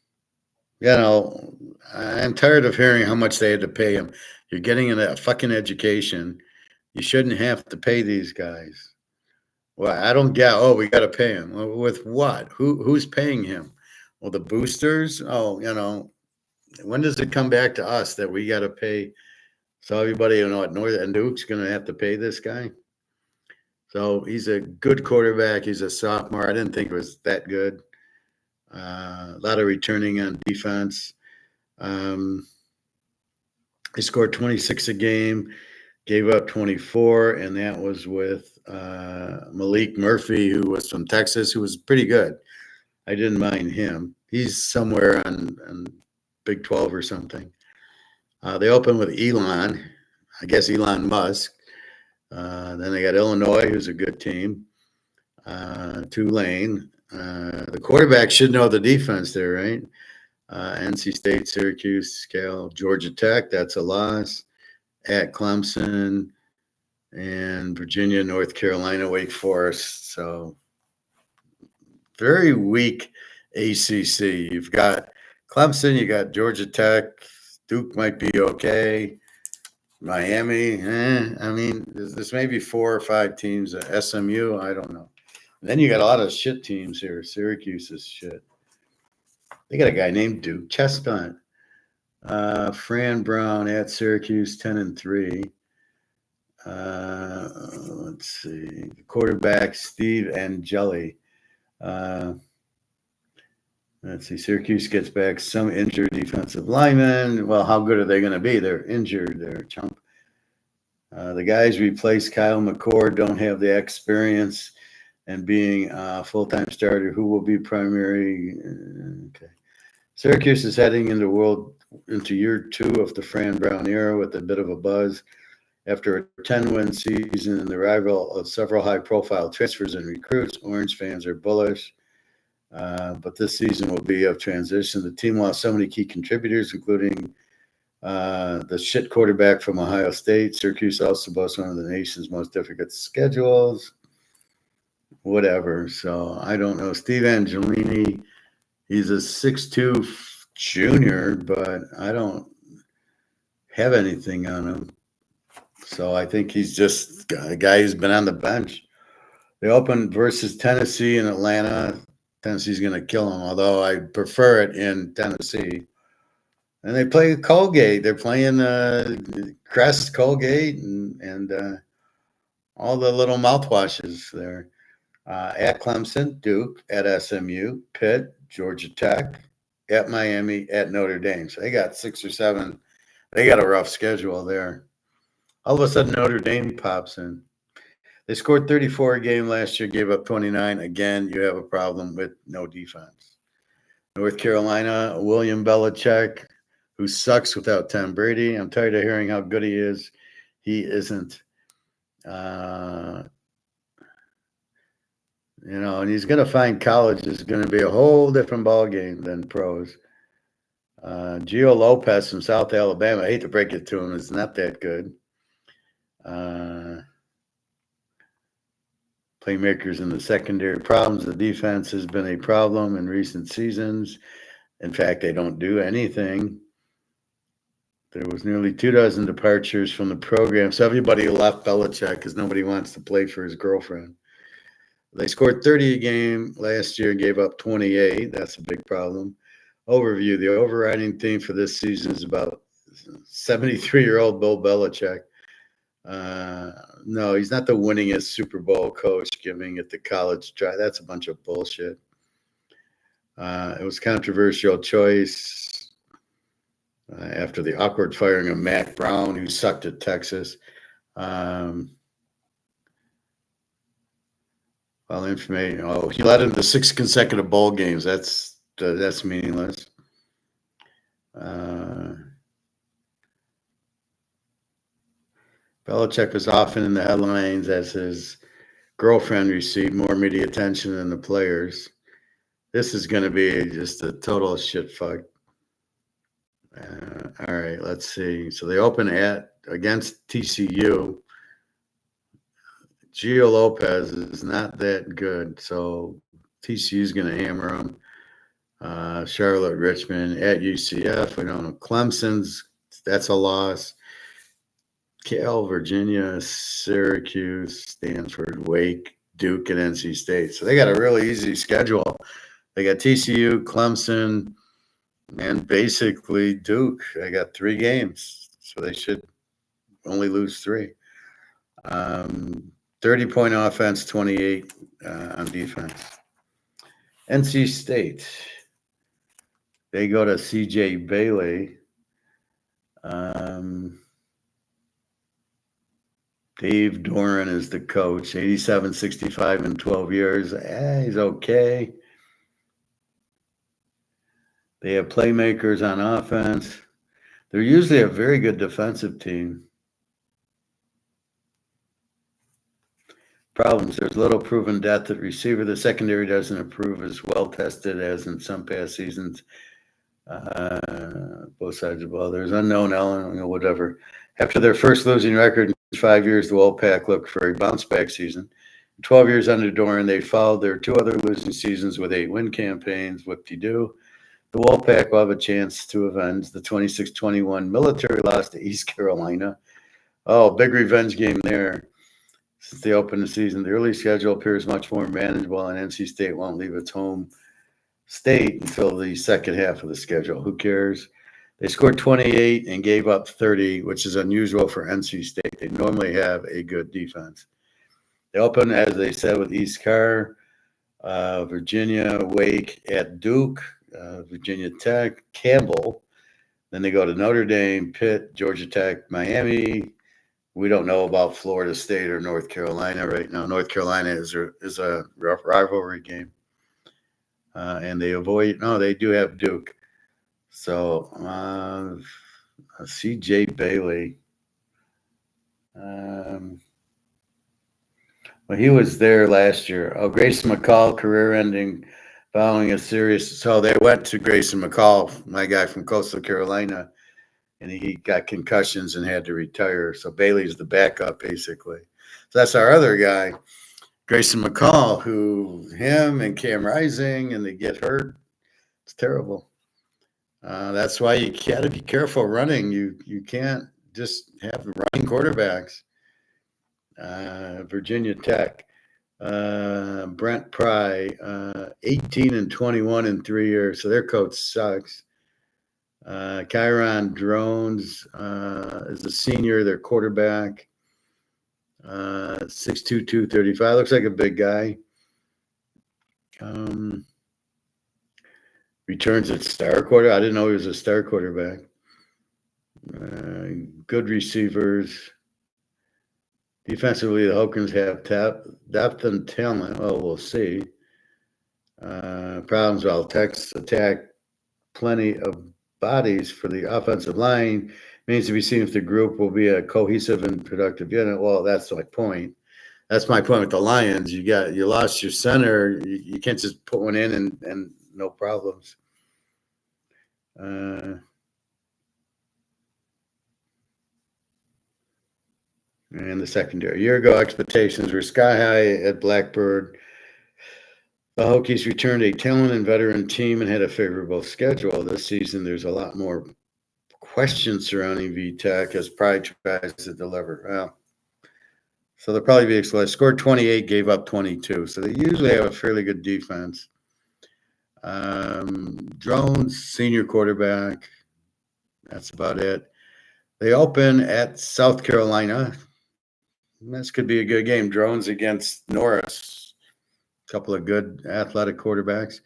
S2: tired of hearing how much they had to pay him. You're getting a fucking education. You shouldn't have to pay these guys. Well, I don't get, we got to pay him. Well, with what? Who's paying him? Well, the boosters? When does it come back to us that we got to pay? So everybody, at Northern Duke's going to have to pay this guy. So he's a good quarterback. He's a sophomore. I didn't think it was that good. A lot of returning on defense. He scored 26 a game, gave up 24, and that was with Malik Murphy, who was from Texas, who was pretty good. I didn't mind him. He's somewhere on Big 12 or something. They open with Elon, I guess Elon Musk. Then they got Illinois, who's a good team. Tulane. The quarterback should know the defense there, right? NC State, Syracuse, Cal, Georgia Tech, that's a loss. At Clemson and Virginia, North Carolina, Wake Forest. So very weak ACC. You've got Clemson, you got Georgia Tech. Duke might be okay. Miami, I mean, there's maybe 4 or 5 teams. SMU, I don't know. Then you got a lot of shit teams here. Syracuse is shit. They got a guy named Duke Chestnut. Fran Brown at Syracuse, 10-3. Let's see. Quarterback Steve Angeli. Let's see. Syracuse gets back some injured defensive linemen. Well, how good are they going to be? They're injured. They're chump. The guys replaced Kyle McCord don't have the experience and being a full-time starter. Who will be primary? Okay. Syracuse is heading into year 2 of the Fran Brown era with a bit of a buzz. After a 10-win season and the arrival of several high-profile transfers and recruits, Orange fans are bullish. But this season will be of transition. The team lost so many key contributors, including the shit quarterback from Ohio State. Syracuse also boasts one of the nation's most difficult schedules. Whatever. So I don't know. Steve Angelini, he's a 6'2" junior, but I don't have anything on him. So I think he's just a guy who's been on the bench. They opened versus Tennessee and Atlanta. Tennessee's going to kill him, although I prefer it in Tennessee. And they play Colgate. They're playing Crest, Colgate, and all the little mouthwashes there. At Clemson, Duke, at SMU, Pitt, Georgia Tech, at Miami, at Notre Dame. So they got 6 or 7. They got a rough schedule there. All of a sudden, Notre Dame pops in. They scored 34 a game last year, gave up 29. Again, you have a problem with no defense. North Carolina, William Belichick, who sucks without Tom Brady. I'm tired of hearing how good he is. He isn't. And he's going to find college is going to be a whole different ballgame than pros. Gio Lopez from South Alabama, I hate to break it to him, it's not that good. Playmakers in the secondary problems. The defense has been a problem in recent seasons. In fact, they don't do anything. There was nearly 24 departures from the program. So everybody left Belichick because nobody wants to play for his girlfriend. They scored 30 a game last year and gave up 28. That's a big problem. Overview. The overriding theme for this season is about 73-year-old Bill Belichick. No, he's not the winningest Super Bowl coach giving it the college try. That's a bunch of bullshit. It was a controversial choice after the awkward firing of Matt Brown, who sucked at Texas. Information. He led him to 6 consecutive bowl games. That's meaningless. Belichick was often in the headlines as his girlfriend received more media attention than the players. This is going to be just a total shit fuck. All right, let's see. So they open against TCU. Gio Lopez is not that good, so TCU is going to hammer them. Charlotte, Richmond, at UCF. We don't know. Clemson's, that's a loss. Cal, Virginia, Syracuse, Stanford, Wake, Duke, and NC State. So they got a really easy schedule. They got TCU, Clemson, and basically Duke. They got 3 games, so they should only lose 3. 30-point offense, 28 on defense. NC State. They go to CJ Bailey. Dave Doran is the coach, 87, 65 in 12 years. He's okay. They have playmakers on offense. They're usually a very good defensive team. Problems. There's little proven depth at receiver. The secondary doesn't improve as well tested as in some past seasons. Both sides of the ball. There's unknown element, whatever. After their first losing record in 5 years, the Wolfpack looked for a bounce-back season. In 12 years under Doran, they followed their 2 other losing seasons with 8-win campaigns. Whoop-de-doo. The Wolfpack will have a chance to avenge the 26-21 military loss to East Carolina Oh, big revenge game there. Since they opened the season, the early schedule appears much more manageable, and NC State won't leave its home state until the second half of the schedule. Who cares? They scored 28 and gave up 30, which is unusual for NC State. They normally have a good defense. They open, as they said, with East Carr, Virginia, Wake at Duke, Virginia Tech, Campbell. Then they go to Notre Dame, Pitt, Georgia Tech, Miami. We don't know about Florida State or North Carolina right now. North Carolina is a rough rivalry game. And they do have Duke. So C.J. Bailey. Well, he was there last year. Oh, Grayson McCall, career ending following a serious. So they went to Grayson McCall, my guy from Coastal Carolina, and he got concussions and had to retire. So Bailey's the backup, basically. So that's our other guy, Grayson McCall, him and Cam Rising, and they get hurt. It's terrible. That's why you got to be careful running. You can't just have running quarterbacks. Virginia Tech, Brent Pry, 18 and 21 in 3 years. So their coach sucks. Kyron Drones is a senior, their quarterback. 6'2", 235. Looks like a big guy. Returns at star quarter. I didn't know he was a star quarterback. Good receivers. Defensively, the Hokers have depth and talent. Well, we'll see. Problems while Tech's attack plenty of bodies for the offensive line. Means to be seen if the group will be a cohesive and productive unit. Well, that's my point. That's my point with the Lions. You lost your center. You can't just put one in and no problems. And the secondary. A year ago, expectations were sky high at Blackbird. The Hokies returned a talented and veteran team and had a favorable schedule. This season, there's a lot more questions surrounding VTech as Pride tries to deliver. Well, so they'll probably be explosive. Scored 28, gave up 22. So they usually have a fairly good defense. Drones, senior quarterback. That's about it. They open at South Carolina. This could be a good game. Drones against Norris. A couple of good athletic quarterbacks.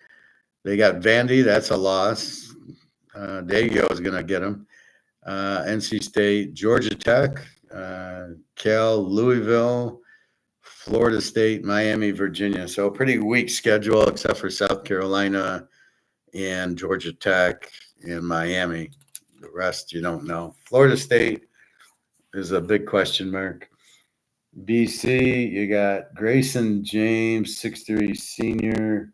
S2: They got Vandy. That's a loss. Dago is going to get them. NC State, Georgia Tech, Cal, Louisville, Florida State, Miami, Virginia. So a pretty weak schedule except for South Carolina and Georgia Tech and Miami. The rest you don't know. Florida State is a big question mark. BC, you got Grayson James, 6'3", senior.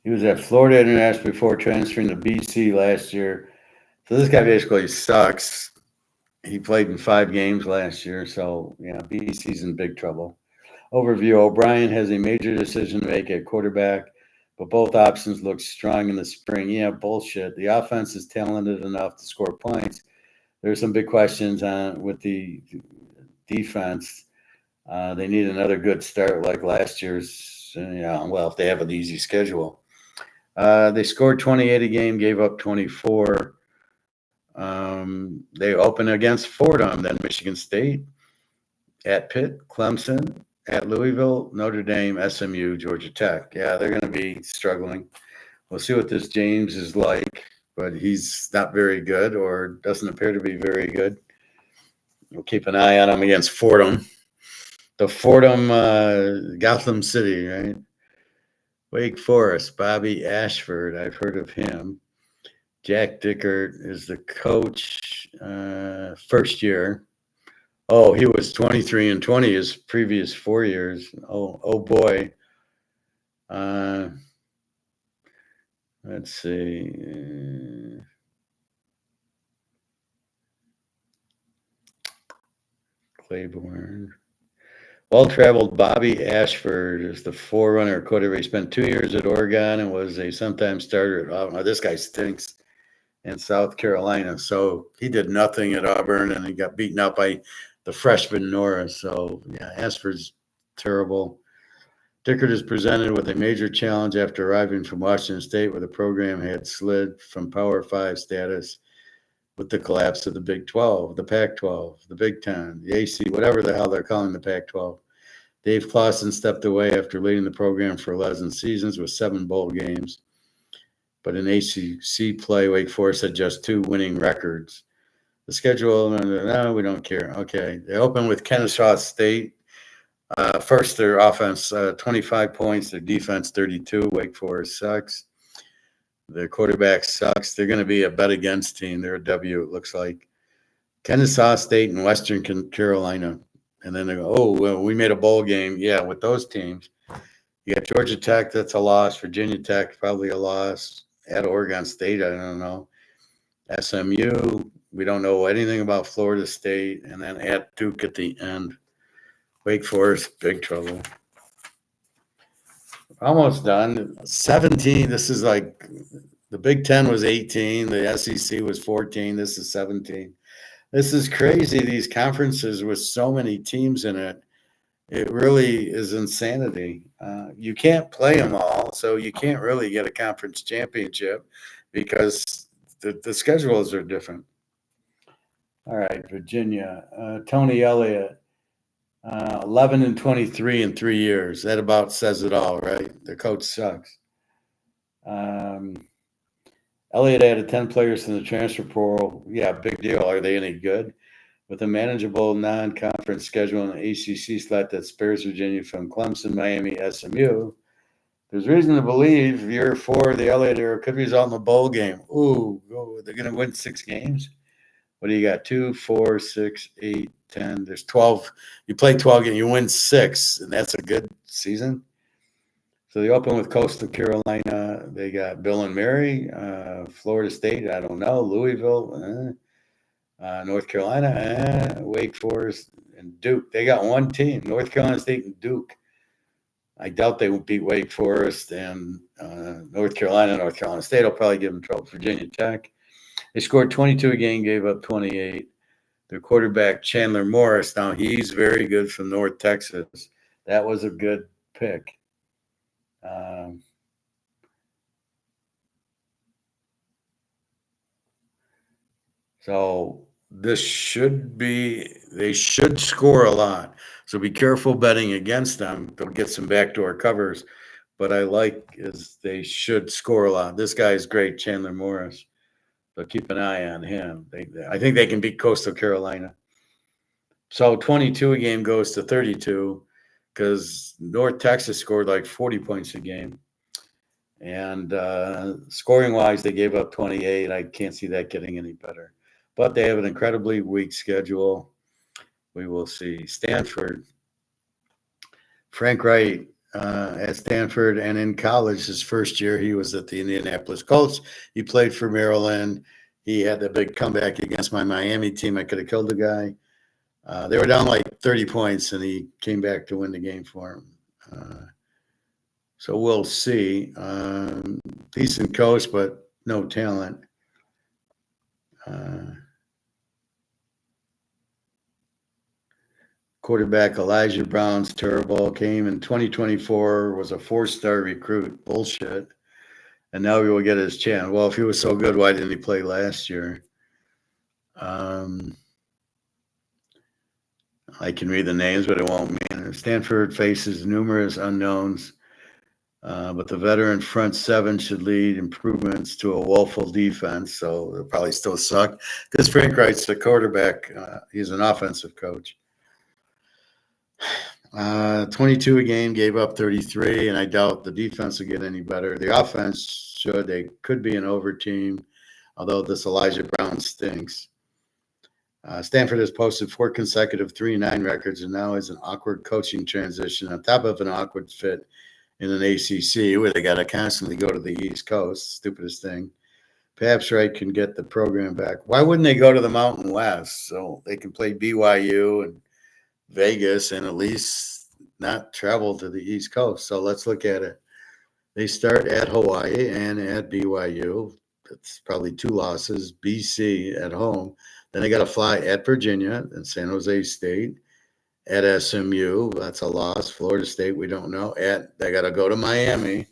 S2: He was at Florida International before transferring to BC last year. So this guy basically sucks. He played in 5 games last year, so yeah, BC's in big trouble. Overview: O'Brien has a major decision to make at quarterback, but both options look strong in the spring. Yeah, bullshit. The offense is talented enough to score points. There's some big questions with the defense. They need another good start like last year's. If they have an easy schedule. They scored 28 a game, gave up 24. They open against Fordham, then Michigan State, at Pitt, Clemson, at Louisville, Notre Dame, SMU, Georgia Tech. Yeah, they're going to be struggling. We'll see what this James is like, but he's not very good or doesn't appear to be very good. We'll keep an eye on him against Fordham. The Fordham, Gotham City, right? Wake Forest, Bobby Ashford. I've heard of him. Jack Dickert is the coach, first year. Oh, he was 23 and 20 his previous 4 years. Oh boy. Let's see. Claiborne. Well-traveled Bobby Ashford is the forerunner quarterback. He spent 2 years at Oregon and was a sometime starter at Auburn. This guy stinks in South Carolina. So he did nothing at Auburn, and he got beaten up by the freshman Norris. So, yeah, Ashford's terrible. Dickert is presented with a major challenge after arriving from Washington State, where the program had slid from Power 5 status with the collapse of the Big 12, the Pac-12, the Big 10, the AC, whatever the hell they're calling the Pac-12. Dave Clawson stepped away after leading the program for 11 seasons with 7 bowl games. But in ACC play, Wake Forest had just 2 winning records. The schedule, no, we don't care. Okay, they open with Kennesaw State. First, their offense, 25 points. Their defense, 32. Wake Forest sucks. Their quarterback sucks. They're going to be a bet against team. They're a W, it looks like. Kennesaw State and Western Carolina. And then they go, oh, well, we made a bowl game. Yeah, with those teams. You got Georgia Tech, that's a loss. Virginia Tech, probably a loss. At Oregon State, I don't know. SMU, we don't know anything about Florida State. And then at Duke at the end. Wake Forest, big trouble. Almost done. 17. This is like the Big 10 was 18. The SEC was 14. This is 17. This is crazy. These conferences with so many teams in it. It really is insanity. You can't play them all, so you can't really get a conference championship because the schedules are different. All right, Virginia. Tony Elliott. 11-23 in 3 years. That about says it all, right? The coach sucks. Elliott added 10 players in the transfer portal. Yeah, big deal. Are they any good? With a manageable non-conference schedule and an ACC slot that spares Virginia from Clemson, Miami, SMU, there's reason to believe year 4, the Elliott era could result in a bowl game. Ooh, they're going to win 6 games? What do you got? 2, 4, 6, 8, 10. There's 12. You play 12 games, you win 6, and that's a good season. So they open with Coastal Carolina. They got Bill and Mary, Florida State, I don't know, Louisville, North Carolina, Wake Forest, and Duke. They got one team, North Carolina State and Duke. I doubt they will beat Wake Forest and North Carolina. North Carolina State will probably give them trouble. Virginia Tech. They scored 22 a game, gave up 28. Their quarterback, Chandler Morris, now he's very good from North Texas. That was a good pick. So this should be, they should score a lot. So be careful betting against them. They'll get some backdoor covers. But I like is they should score a lot. This guy is great, Chandler Morris. So keep an eye on him. I think they can beat Coastal Carolina. So 22 a game goes to 32 because North Texas scored like 40 points a game. And scoring-wise, they gave up 28. I can't see that getting any better. But they have an incredibly weak schedule. We will see. Stanford. Frank Wright at Stanford and in college, his first year, he was at the Indianapolis Colts. He played for Maryland. He had the big comeback against my Miami team. I could have killed the guy. They were down like 30 points, and he came back to win the game for him. So we'll see. Decent coach, but no talent. Quarterback Elijah Brown's terrible. Came in 2024, was a 4-star recruit. Bullshit. And now he will get his chance. Well, if he was so good, why didn't he play last year? I can read the names, but it won't mean. Stanford faces numerous unknowns, but the veteran front 7 should lead improvements to a woeful defense, so they'll probably still suck because Frank Wright's the quarterback. He's an offensive coach. 22 a game, gave up 33, and I doubt the defense will get any better. The offense should. They could be an over team, although this Elijah Brown stinks. Stanford has posted 4 consecutive 3-9 records and now is an awkward coaching transition on top of an awkward fit in an ACC where they got to constantly go to the East Coast. Stupidest thing. Perhaps Wright can get the program back. Why wouldn't they go to the Mountain West so they can play BYU and Vegas and at least not travel to the East Coast. So let's look at it. They start at Hawaii and at BYU. That's probably 2 losses. BC at home. Then they got to fly at Virginia and San Jose State. At SMU, that's a loss. Florida State, we don't know. They got to go to Miami.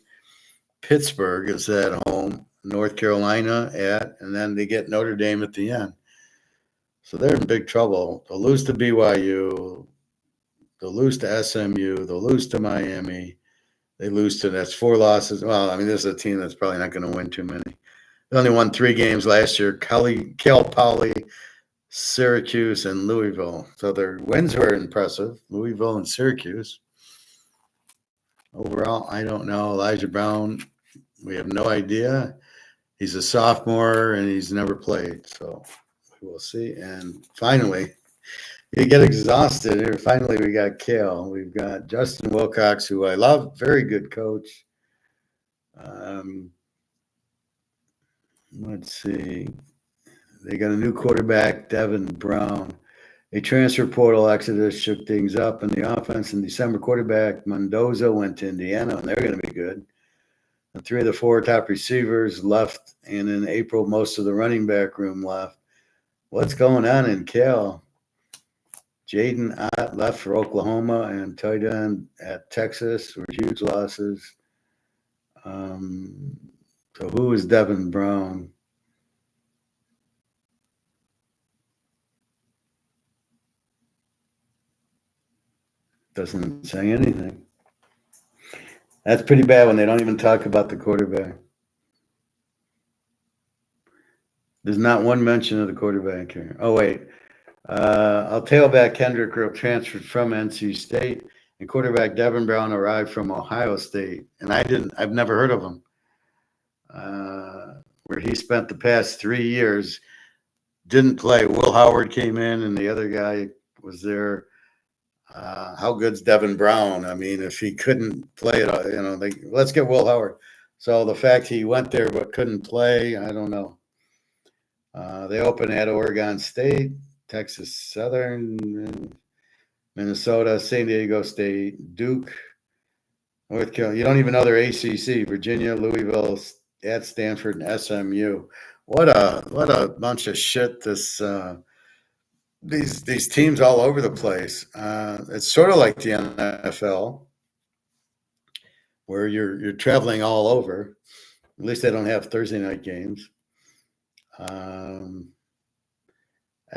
S2: Pittsburgh is at home. North Carolina and then they get Notre Dame at the end. So they're in big trouble. They'll lose to BYU. They'll lose to SMU. They'll lose to Miami. That's 4 losses. Well, I mean, this is a team that's probably not going to win too many. They only won 3 games last year. Cal Poly, Syracuse, and Louisville. So their wins were impressive. Louisville and Syracuse. Overall, I don't know. Elijah Brown, we have no idea. He's a sophomore and he's never played. So we will see. And finally, you get exhausted here. Finally, we got Cal. We've got Justin Wilcox, who I love. Very good coach. Let's see. They got a new quarterback, Devin Brown. A transfer portal exodus shook things up in the offense in December. Quarterback Mendoza went to Indiana, and they're going to be good. And 3 of the 4 top receivers left, and in April, most of the running back room left. What's going on in Cal? Jaden Ott left for Oklahoma, and tight end at Texas were huge losses. So who is Devin Brown? Doesn't say anything. That's pretty bad when they don't even talk about the quarterback. There's not one mention of the quarterback here. Oh, wait. I'll tailback Kendrick Grove transferred from NC State, and quarterback Devin Brown arrived from Ohio State. And I've never heard of him. Where he spent the past 3 years, didn't play. Will Howard came in, and the other guy was there. How good's Devin Brown? I mean, if he couldn't play it, let's get Will Howard. So the fact he went there but couldn't play, I don't know. They open at Oregon State, Texas Southern, Minnesota, San Diego State, Duke, North Carolina. You don't even know their ACC, Virginia, Louisville, at Stanford, and SMU. What a bunch of shit this these teams all over the place. It's sort of like the NFL, where you're traveling all over. At least they don't have Thursday night games.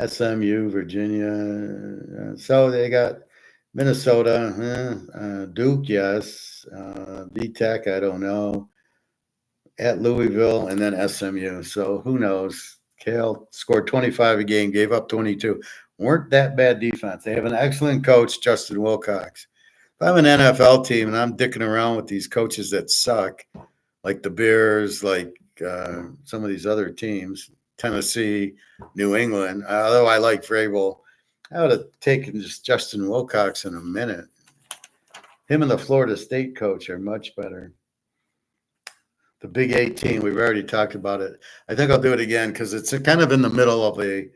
S2: SMU, Virginia. So they got Minnesota, Duke, yes. V-Tech, I don't know. At Louisville, and then SMU. So who knows? Cal scored 25 a game, gave up 22. Weren't that bad defense. They have an excellent coach, Justin Wilcox. If I'm an NFL team and I'm dicking around with these coaches that suck, like the Bears, like some of these other teams, Tennessee, New England, although I like Vrabel, I would have taken just Justin Wilcox in a minute. Him and the Florida State coach are much better. The Big 18, we've already talked about it. I think I'll do it again because it's kind of in the middle of a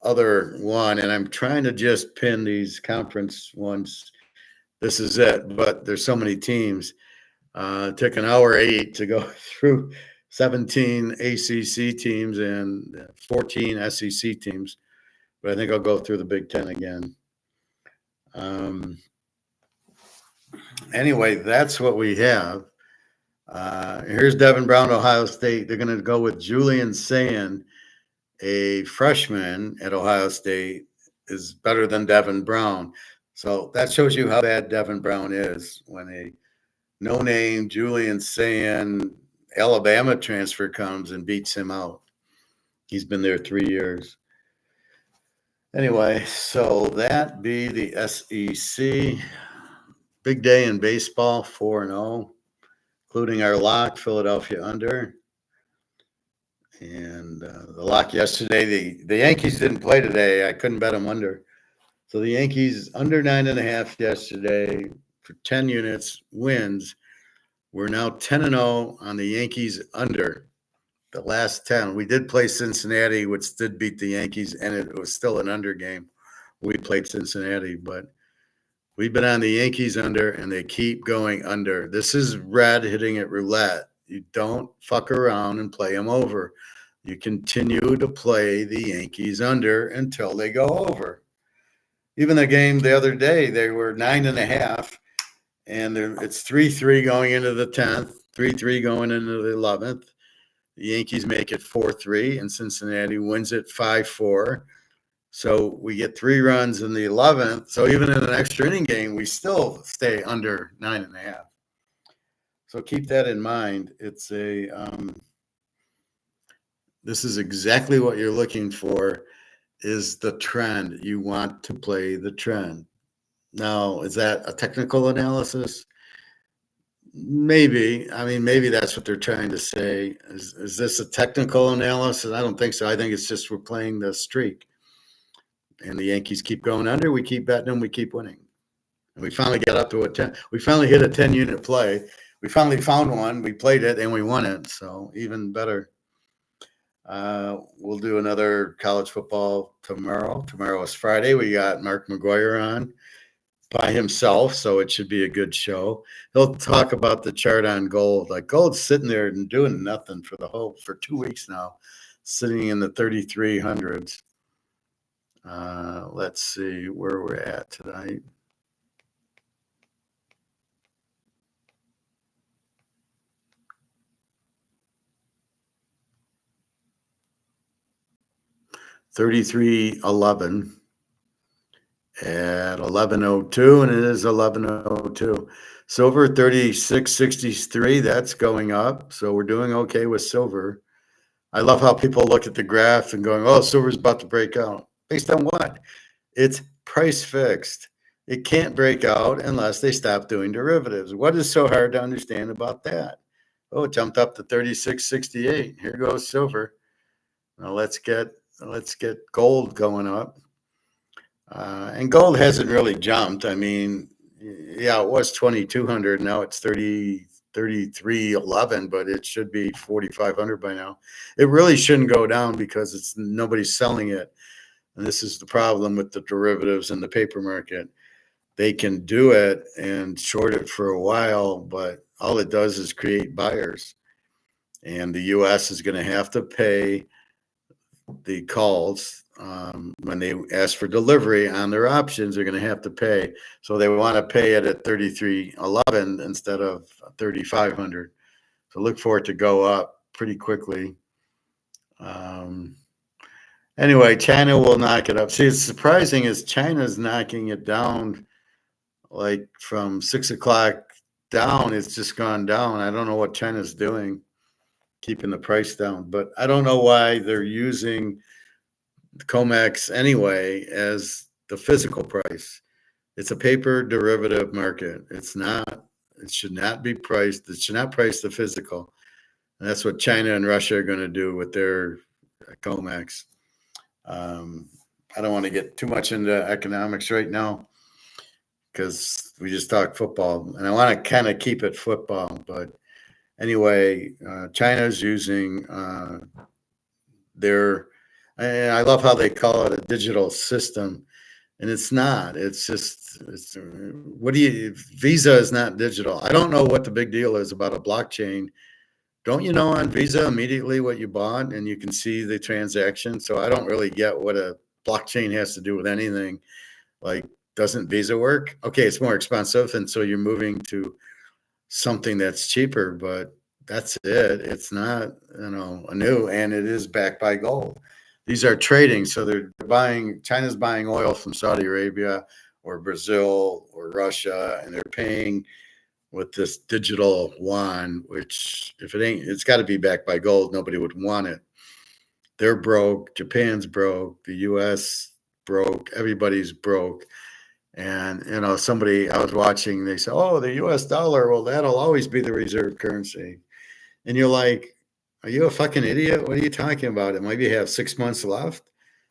S2: other one, and I'm trying to just pin these conference ones. This is it, but there's so many teams. It took an hour 8 to go through 17 ACC teams and 14 SEC teams, but I think I'll go through the Big 10 again. Anyway, that's what we have. Here's Devin Brown, Ohio State. They're going to go with Julian Sand, a freshman at Ohio State, is better than Devin Brown. So that shows you how bad Devin Brown is when a no-name Julian Sand Alabama transfer comes and beats him out. He's been there 3 years. Anyway, so that be the SEC. Big day in baseball, 4-0. Including our lock, Philadelphia under. And the lock yesterday, the Yankees didn't play today. I couldn't bet them under. So the Yankees under 9.5 yesterday for 10 units wins. We're now 10-0 on the Yankees under the last 10. We did play Cincinnati, which did beat the Yankees, and it was still an under game. we played Cincinnati, but we've been on the Yankees under, and they keep going under. This is red hitting at roulette. You don't fuck around and play them over. You continue to play the Yankees under until they go over. Even the game the other day, they were 9.5, and it's 3-3 going into the 10th, 3-3 going into the 11th. The Yankees make it 4-3, and Cincinnati wins it 5-4. So we get 3 runs in the 11th. So even in an extra inning game, we still stay under 9.5. So keep that in mind. It's this is exactly what you're looking for, is the trend. You want to play the trend. Now, is that a technical analysis? Maybe. I mean, maybe that's what they're trying to say. Is this a technical analysis? I don't think so. I think it's just we're playing the streak. And the Yankees keep going under. We keep betting them. We keep winning. And we finally got up to a 10. We finally hit a 10-unit play. We finally found one. We played it, and we won it. So even better. We'll do another college football tomorrow. Tomorrow is Friday. We got Mark McGuire on by himself, so it should be a good show. He'll talk about the chart on gold. Like, gold's sitting there and doing nothing for 2 weeks now, sitting in the 3,300s. Let's see where we're at tonight. $33.11 at 11:02, and it is 11:02. Silver 36.63. That's going up, so we're doing okay with silver. I love how people look at the graph and going, "Oh, silver's about to break out." Based on what? It's price fixed. It can't break out unless they stop doing derivatives. What is so hard to understand about that? Oh, it jumped up to 36.68. Here goes silver. Now let's get gold going up. And gold hasn't really jumped. I mean, yeah, it was 2,200. Now it's 33.11, but it should be 4,500 by now. It really shouldn't go down because nobody's selling it. And this is the problem with the derivatives and the paper market. They can do it and short it for a while, but all it does is create buyers. And the U.S. is going to have to pay the calls when they ask for delivery on their options. They're going to have to pay. So they want to pay it at 33.11 instead of 3,500. So look for it to go up pretty quickly. Anyway, China will knock it up. See, it's surprising is China's knocking it down, like from 6 o'clock down. It's just gone down. I don't know what China's doing, keeping the price down, but I don't know why they're using the COMEX anyway as the physical price. It's a paper derivative market. It should not be priced. It should not price the physical. And that's what China and Russia are going to do with their COMEX. I don't want to get too much into economics right now because we just talked football, and I want to kind of keep it football. But anyway, China's using I love how they call it a digital system, and it's not. It's just Visa is not digital. I don't know what the big deal is about a blockchain. Don't you know on Visa immediately what you bought and you can see the transaction? So I don't really get what a blockchain has to do with anything. Like, doesn't Visa work? Okay, it's more expensive, and so you're moving to something that's cheaper, but that's it. It's not, new, and it is backed by gold. These are trading, so China's buying oil from Saudi Arabia or Brazil or Russia, and they're paying with this digital yuan, which it's got to be backed by gold. Nobody would want it. They're broke. Japan's broke. The U.S. broke. Everybody's broke. And, somebody I was watching, they say, oh, the U.S. dollar, well, that'll always be the reserve currency. And you're like, are you a fucking idiot? What are you talking about? It maybe have 6 months left.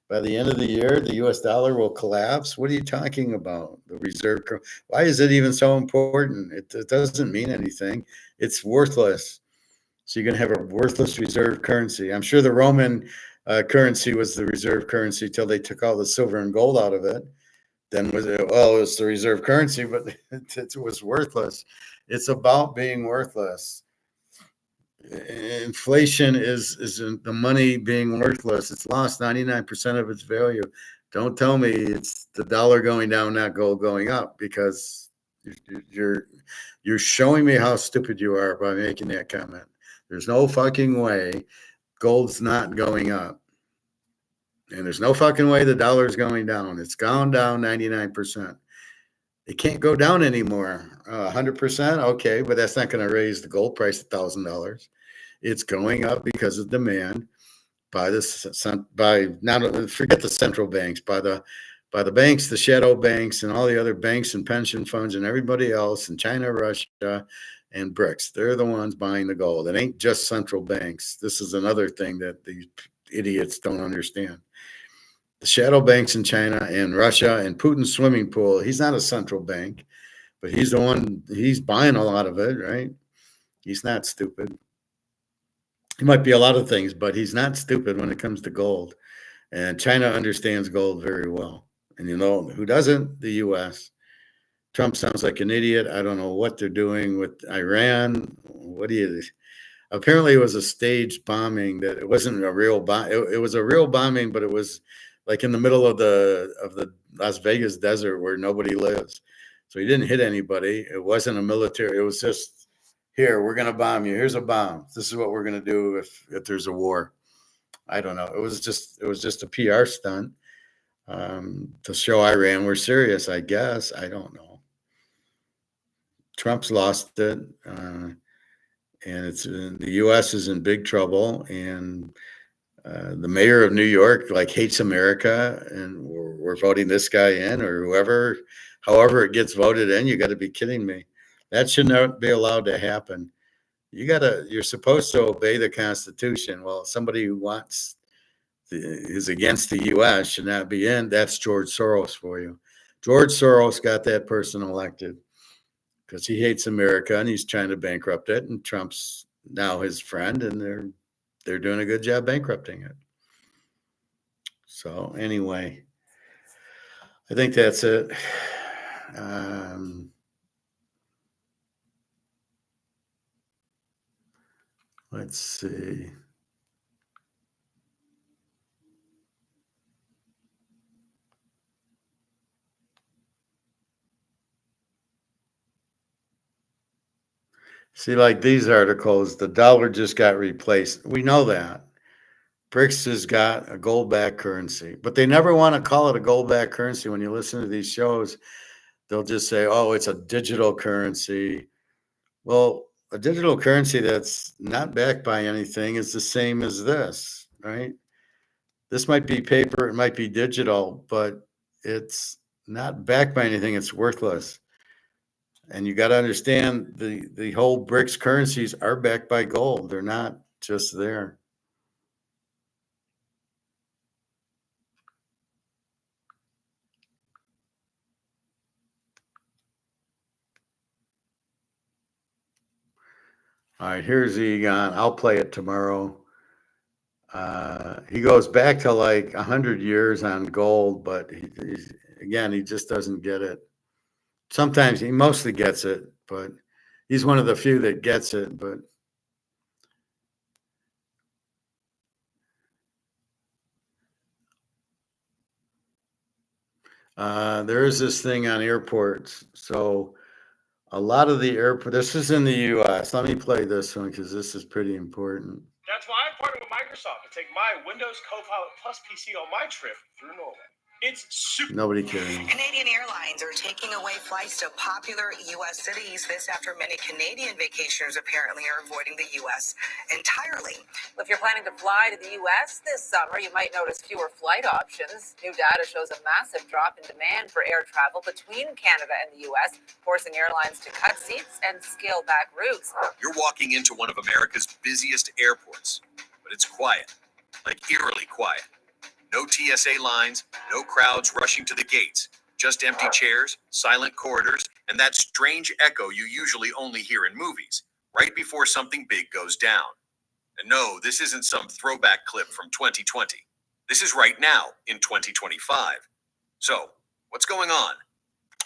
S2: By the end of the year, the U.S. dollar will collapse. What are you talking about? The reserve currency. Why is it even so important? It doesn't mean anything. It's worthless. So you're going to have a worthless reserve currency. I'm sure the Roman currency was the reserve currency till they took all the silver and gold out of it. then it's the reserve currency, but it was worthless. It's about being worthless. Inflation is the money being worthless. It's lost 99% of its value. Don't tell me it's the dollar going down, not gold going up, because you're showing me how stupid you are by making that comment. There's no fucking way gold's not going up. And there's no fucking way the dollar's going down. It's gone down 99%. It can't go down anymore. 100%, okay, but that's not going to raise the gold price $1,000. It's going up because of demand by not forget the central banks, by the banks, the shadow banks, and all the other banks and pension funds and everybody else in China, Russia, and BRICS. They're the ones buying the gold. It ain't just central banks. This is another thing that these idiots don't understand. The shadow banks in China and Russia and Putin's swimming pool. He's not a central bank, but he's the one. He's buying a lot of it, right? He's not stupid. He might be a lot of things, but he's not stupid when it comes to gold. And China understands gold very well. And you know who doesn't? The U.S. Trump sounds like an idiot. I don't know what they're doing with Iran. Apparently it was a staged bombing. That it wasn't a real bomb. It was a real bombing, but it was like in the middle of the Las Vegas desert where nobody lives. So he didn't hit anybody. It wasn't a military. It was just, here, we're going to bomb you. Here's a bomb. This is what we're going to do if there's a war. I don't know. It was just a PR stunt to show Iran we're serious, I guess. I don't know. Trump's lost it. And the U.S. is in big trouble. And the mayor of New York hates America, and we're voting this guy in or whoever, however it gets voted in. You got to be kidding me. That should not be allowed to happen. You're supposed to obey the Constitution. Well, somebody who is against the U.S. should not be in. That's George Soros for you. George Soros got that person elected because he hates America and he's trying to bankrupt it. And Trump's now his friend, and they're doing a good job bankrupting it. So anyway, I think that's it. Let's see. See, like these articles, the dollar just got replaced. We know that. BRICS has got a gold-backed currency, but they never want to call it a gold-backed currency. When you listen to these shows, they'll just say, oh, it's a digital currency. Well, a digital currency that's not backed by anything is the same as this, right? This might be paper, it might be digital, but it's not backed by anything. It's worthless. And you got to understand the whole BRICS currencies are backed by gold. They're not just there. All right, here's Egon. I'll play it tomorrow. He goes back to 100 years on gold, but he just doesn't get it. Sometimes he mostly gets it, but he's one of the few that gets it. But there is this thing on airports. So a lot of the airport, this is in the U.S. Let me play this one because this is pretty important.
S3: That's why I partnered with Microsoft to take my Windows Copilot Plus PC on my trip through Norway. It's super.
S2: Nobody caring.
S4: Canadian Airlines are taking away flights to popular U.S. cities. This after many Canadian vacationers apparently are avoiding the U.S. entirely.
S5: If you're planning to fly to the U.S. this summer, you might notice fewer flight options. New data shows a massive drop in demand for air travel between Canada and the U.S., forcing airlines to cut seats and scale back routes.
S6: You're walking into one of America's busiest airports, but it's quiet, eerily quiet. No TSA lines, no crowds rushing to the gates, just empty chairs, silent corridors, and that strange echo you usually only hear in movies, right before something big goes down. And no, this isn't some throwback clip from 2020. This is right now in 2025. So, What's going on?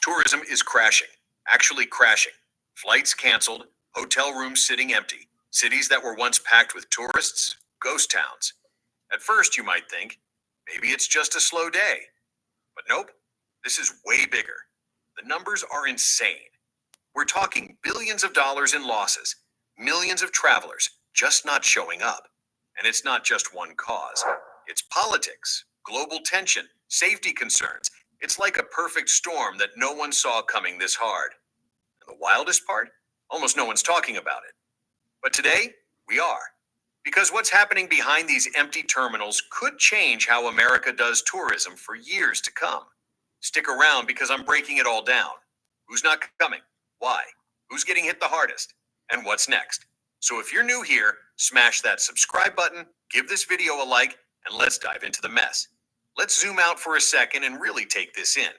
S6: Tourism is crashing, actually crashing. Flights canceled, hotel rooms sitting empty. Cities that were once packed with tourists, ghost towns. At first, you might think, maybe it's just a slow day. But nope, this is way bigger. The numbers are insane. We're talking billions of dollars in losses, millions of travelers just not showing up. And it's not just one cause. It's politics, global tension, safety concerns. It's like a perfect storm that no one saw coming this hard. And the wildest part? Almost no one's talking about it. But today, we are. Because what's happening behind these empty terminals could change how America does tourism for years to come. Stick around because I'm breaking it all down. Who's not coming? Why? Who's getting hit the hardest? And what's next? So if you're new here, smash that subscribe button, give this video a like, and let's dive into the mess. Let's zoom out for a second and really take this in.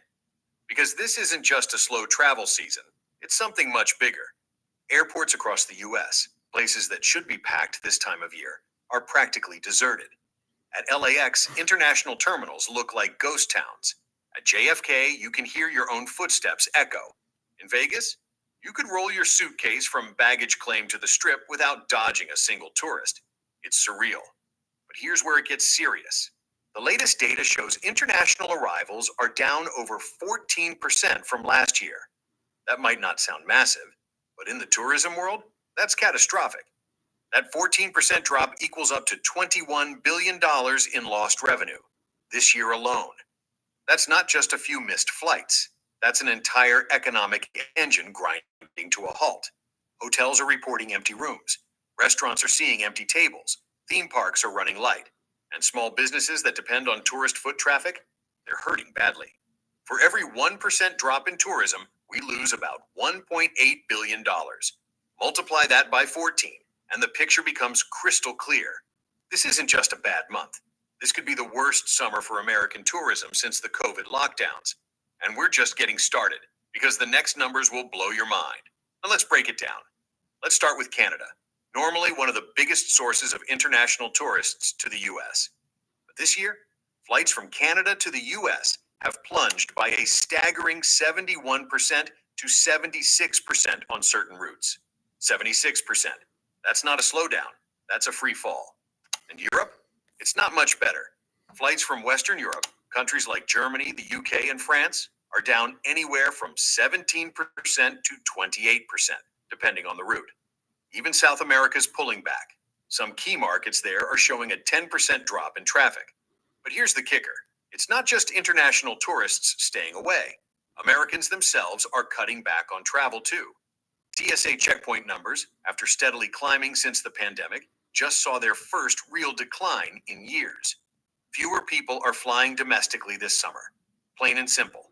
S6: Because this isn't just a slow travel season. It's something much bigger. Airports across the U.S., places that should be packed this time of year, are practically deserted. At LAX, international terminals look like ghost towns. At JFK, you can hear your own footsteps echo. In Vegas, you could roll your suitcase from baggage claim to the Strip without dodging a single tourist. It's surreal. But here's where it gets serious. The latest data shows international arrivals are down over 14% from last year. That might not sound massive, but in the tourism world, that's catastrophic. That 14% drop equals up to $21 billion in lost revenue this year alone. That's not just a few missed flights. That's an entire economic engine grinding to a halt. Hotels are reporting empty rooms. Restaurants are seeing empty tables. Theme parks are running light. And small businesses that depend on tourist foot traffic, they're hurting badly. For every 1% drop in tourism, we lose about $1.8 billion. Multiply that by 14, and the picture becomes crystal clear. This isn't just a bad month. This could be the worst summer for American tourism since the COVID lockdowns. And we're just getting started, because the next numbers will blow your mind. Now let's break it down. Let's start with Canada, normally one of the biggest sources of international tourists to the U.S. But this year, flights from Canada to the U.S. have plunged by a staggering 71% to 76% on certain routes. 76%. That's not a slowdown. That's a free fall. And Europe? It's not much better. Flights from Western Europe, countries like Germany, the UK, and France, are down anywhere from 17% to 28%, depending on the route. Even South America's pulling back. Some key markets there are showing a 10% drop in traffic. But here's the kicker. It's not just international tourists staying away. Americans themselves are cutting back on travel too. TSA checkpoint numbers, after steadily climbing since the pandemic, just saw their first real decline in years. Fewer people are flying domestically this summer. Plain and simple.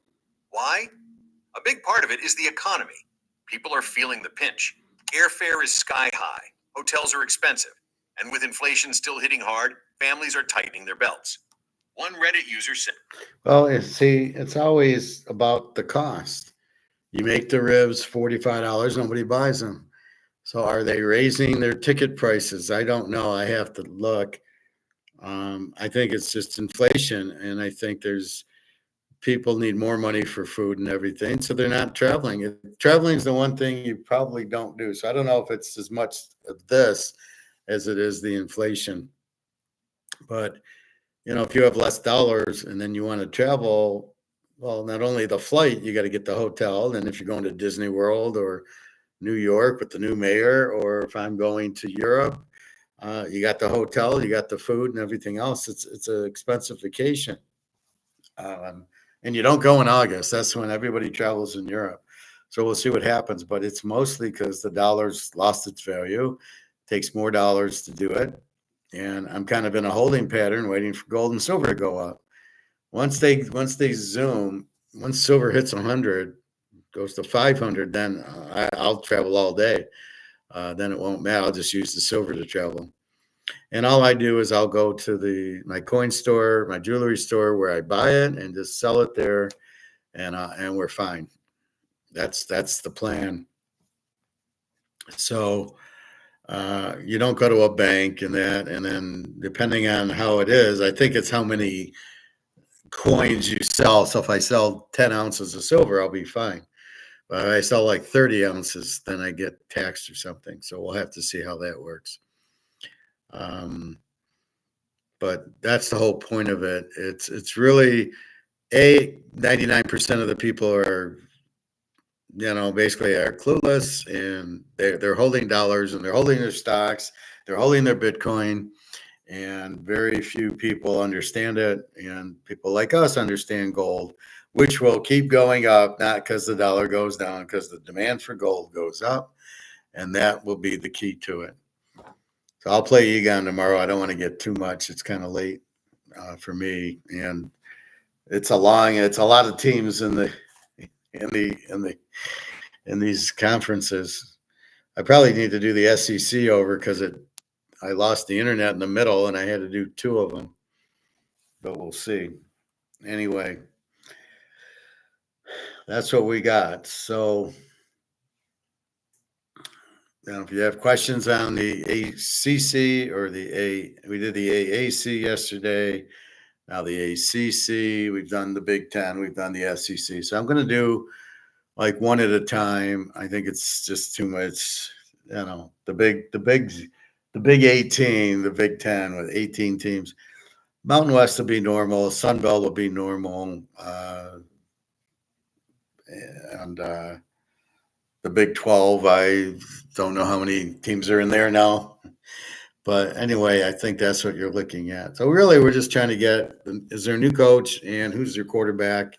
S6: Why? A big part of it is the economy. People are feeling the pinch. Airfare is sky high. Hotels are expensive. And with inflation still hitting hard, families are tightening their belts. One Reddit user said,
S2: Well, it's always about the cost. You make the ribs $45, nobody buys them. So are they raising their ticket prices? I don't know. I have to look. I think it's just inflation, and I think people need more money for food and everything, so they're not traveling. Traveling is the one thing you probably don't do. So I don't know if it's as much of this as it is the inflation. But if you have less dollars and then you want to travel, well, not only the flight, you got to get the hotel. And if you're going to Disney World or New York with the new mayor, or if I'm going to Europe, you got the hotel, you got the food and everything else. It's an expensive vacation. And you don't go in August. That's when everybody travels in Europe. So we'll see what happens. But it's mostly because the dollar's lost its value. It takes more dollars to do it. And I'm kind of in a holding pattern waiting for gold and silver to go up. Once silver hits 100, goes to 500, then I'll travel all day. Then it won't matter. I'll just use the silver to travel. And all I do is I'll go to my coin store, my jewelry store where I buy it and just sell it there, and we're fine. That's the plan. So you don't go to a bank and then depending on how it is, I think it's how many coins you sell. So if I sell 10 ounces of silver, I'll be fine. But if I sell like 30 ounces, then I get taxed or something. So we'll have to see how that works. But that's the whole point of it. It's really 99% of the people are, basically are clueless, and they're holding dollars, and they're holding their stocks, they're holding their Bitcoin, and very few people understand it. And people like us understand gold, which will keep going up, not because the dollar goes down, because the demand for gold goes up, and that will be the key to it. So I'll play Egon tomorrow. I don't want to get too much. It's kind of late for me, and it's a lot of teams in these conferences. I probably need to do the SEC over because I lost the internet in the middle and I had to do 2 of them, but we'll see. Anyway, that's what we got. So now, if you have questions on the ACC or we did the AAC yesterday. Now the ACC, we've done the Big Ten, we've done the SEC. So I'm going to do like one at a time. I think it's just too much. The big 18, the Big Ten with 18 teams. Mountain West will be normal. Sun Belt will be normal. And the Big 12, I don't know how many teams are in there now. But anyway, I think that's what you're looking at. So really, we're just trying to get, is there a new coach, and who's their quarterback,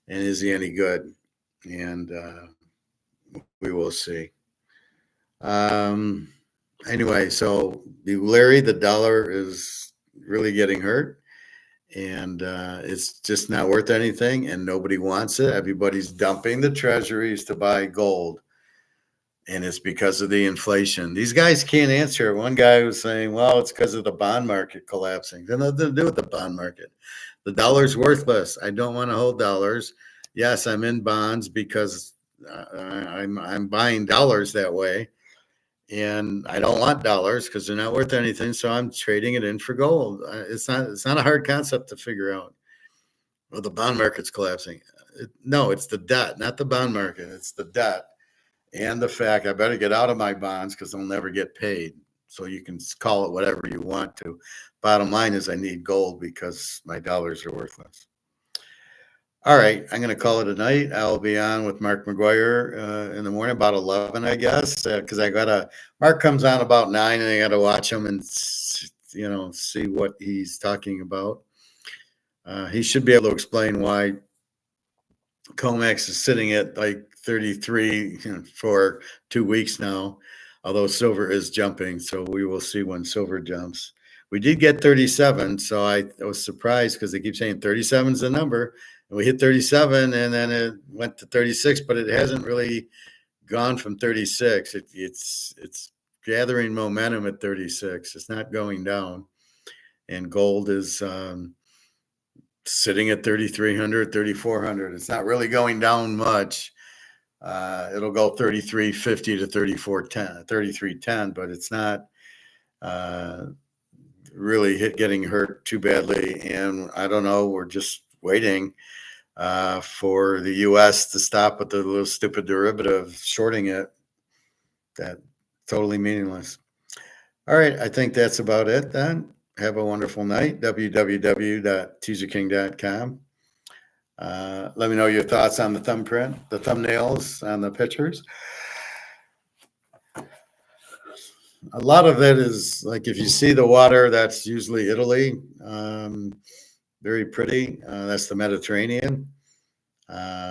S2: and is he any good? And we will see. Anyway, so Larry, the dollar is really getting hurt, and it's just not worth anything, and nobody wants it. Everybody's dumping the treasuries to buy gold. And it's because of the inflation. These guys can't answer. One guy was saying, well, it's because of the bond market collapsing. It has nothing to do with the bond market. The dollar's worthless. I don't want to hold dollars. Yes, I'm in bonds because I'm buying dollars that way. And I don't want dollars because they're not worth anything. So I'm trading it in for gold. It's not a hard concept to figure out. Well, the bond market's collapsing. No, it's the debt, not the bond market. It's the debt. And the fact I better get out of my bonds because they'll never get paid. So you can call it whatever you want to. Bottom line is I need gold because my dollars are worthless. All right, I'm going to call it a night. I'll be on with Mark McGuire in the morning, about 11, I guess, because Mark comes on about 9, and I got to watch him and see what he's talking about. He should be able to explain why COMEX is sitting at like 33 for 2 weeks now, although silver is jumping. So we will see when silver jumps. We did get 37, so I was surprised because they keep saying 37 is the number. And we hit 37, and then it went to 36, but it hasn't really gone from 36. It's gathering momentum at 36. It's not going down. And gold is sitting at 3,300, 3,400. It's not really going down much. It'll go 33.50 to 34.10, 33.10, but it's not really getting hurt too badly. And I don't know, we're just waiting for the U.S. to stop with the little stupid derivative shorting it. That totally meaningless. All right, I think that's about it then. Have a wonderful night. www.teaserking.com. Let me know your thoughts on the thumbprint, the thumbnails on the pictures. A lot of it is like, if you see the water, that's usually Italy. Very pretty. That's the Mediterranean.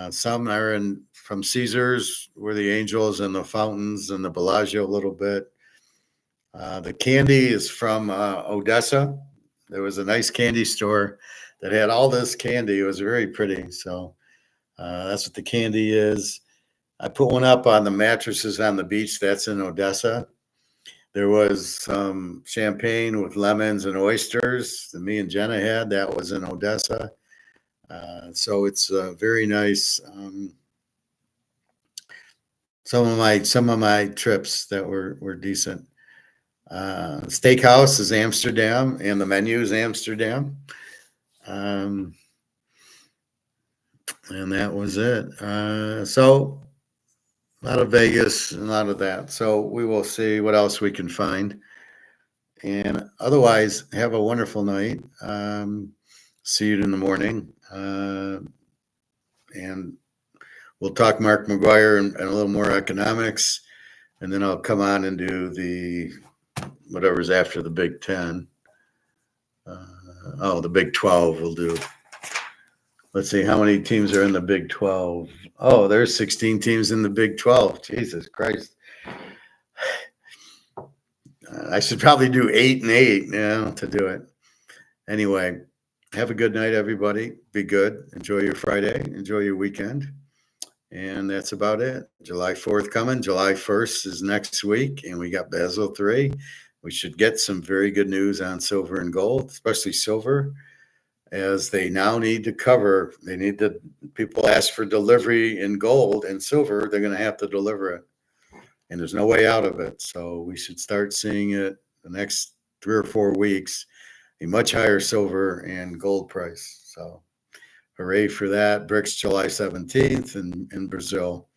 S2: Some are from Caesars, where the angels and the fountains and the Bellagio a little bit. The candy is from Odessa. There was a nice candy store that had all this candy. It was very pretty. So that's what the candy is. I put one up on the mattresses on the beach. That's in Odessa. There was some champagne with lemons and oysters that me and Jenna had. That was in Odessa. So it's very nice. Some of my trips that were decent. Steakhouse is Amsterdam, and the menu is Amsterdam. And that was it. So a lot of Vegas and a lot of that. So we will see what else we can find. And otherwise, have a wonderful night. See you in the morning. And we'll talk Mark McGuire and a little more economics. And then I'll come on and do the whatever's after the Big Ten. The Big 12 we'll do. Let's see how many teams are in the Big 12. Oh, there's 16 teams in the Big 12. Jesus Christ. I should probably do 8 and 8, to do it. Anyway, have a good night, everybody. Be good. Enjoy your Friday. Enjoy your weekend. And that's about it. July 4th coming. July 1st is next week. And we got Basel III. We should get some very good news on silver and gold, especially silver, as they now need to cover. People ask for delivery in gold and silver. They're going to have to deliver it. And there's no way out of it. So we should start seeing it the next 3 or 4 weeks, a much higher silver and gold price. So hooray for that. BRICS July 17th in Brazil.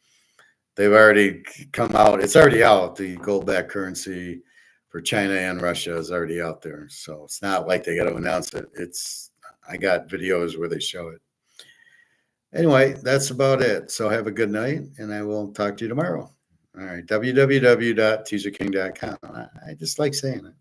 S2: They've already come out. It's already out. The gold-backed currency for China and Russia is already out there. So it's not like they got to announce it. I got videos where they show it. Anyway, that's about it. So have a good night, and I will talk to you tomorrow. All right, www.teaserking.com. I just like saying it.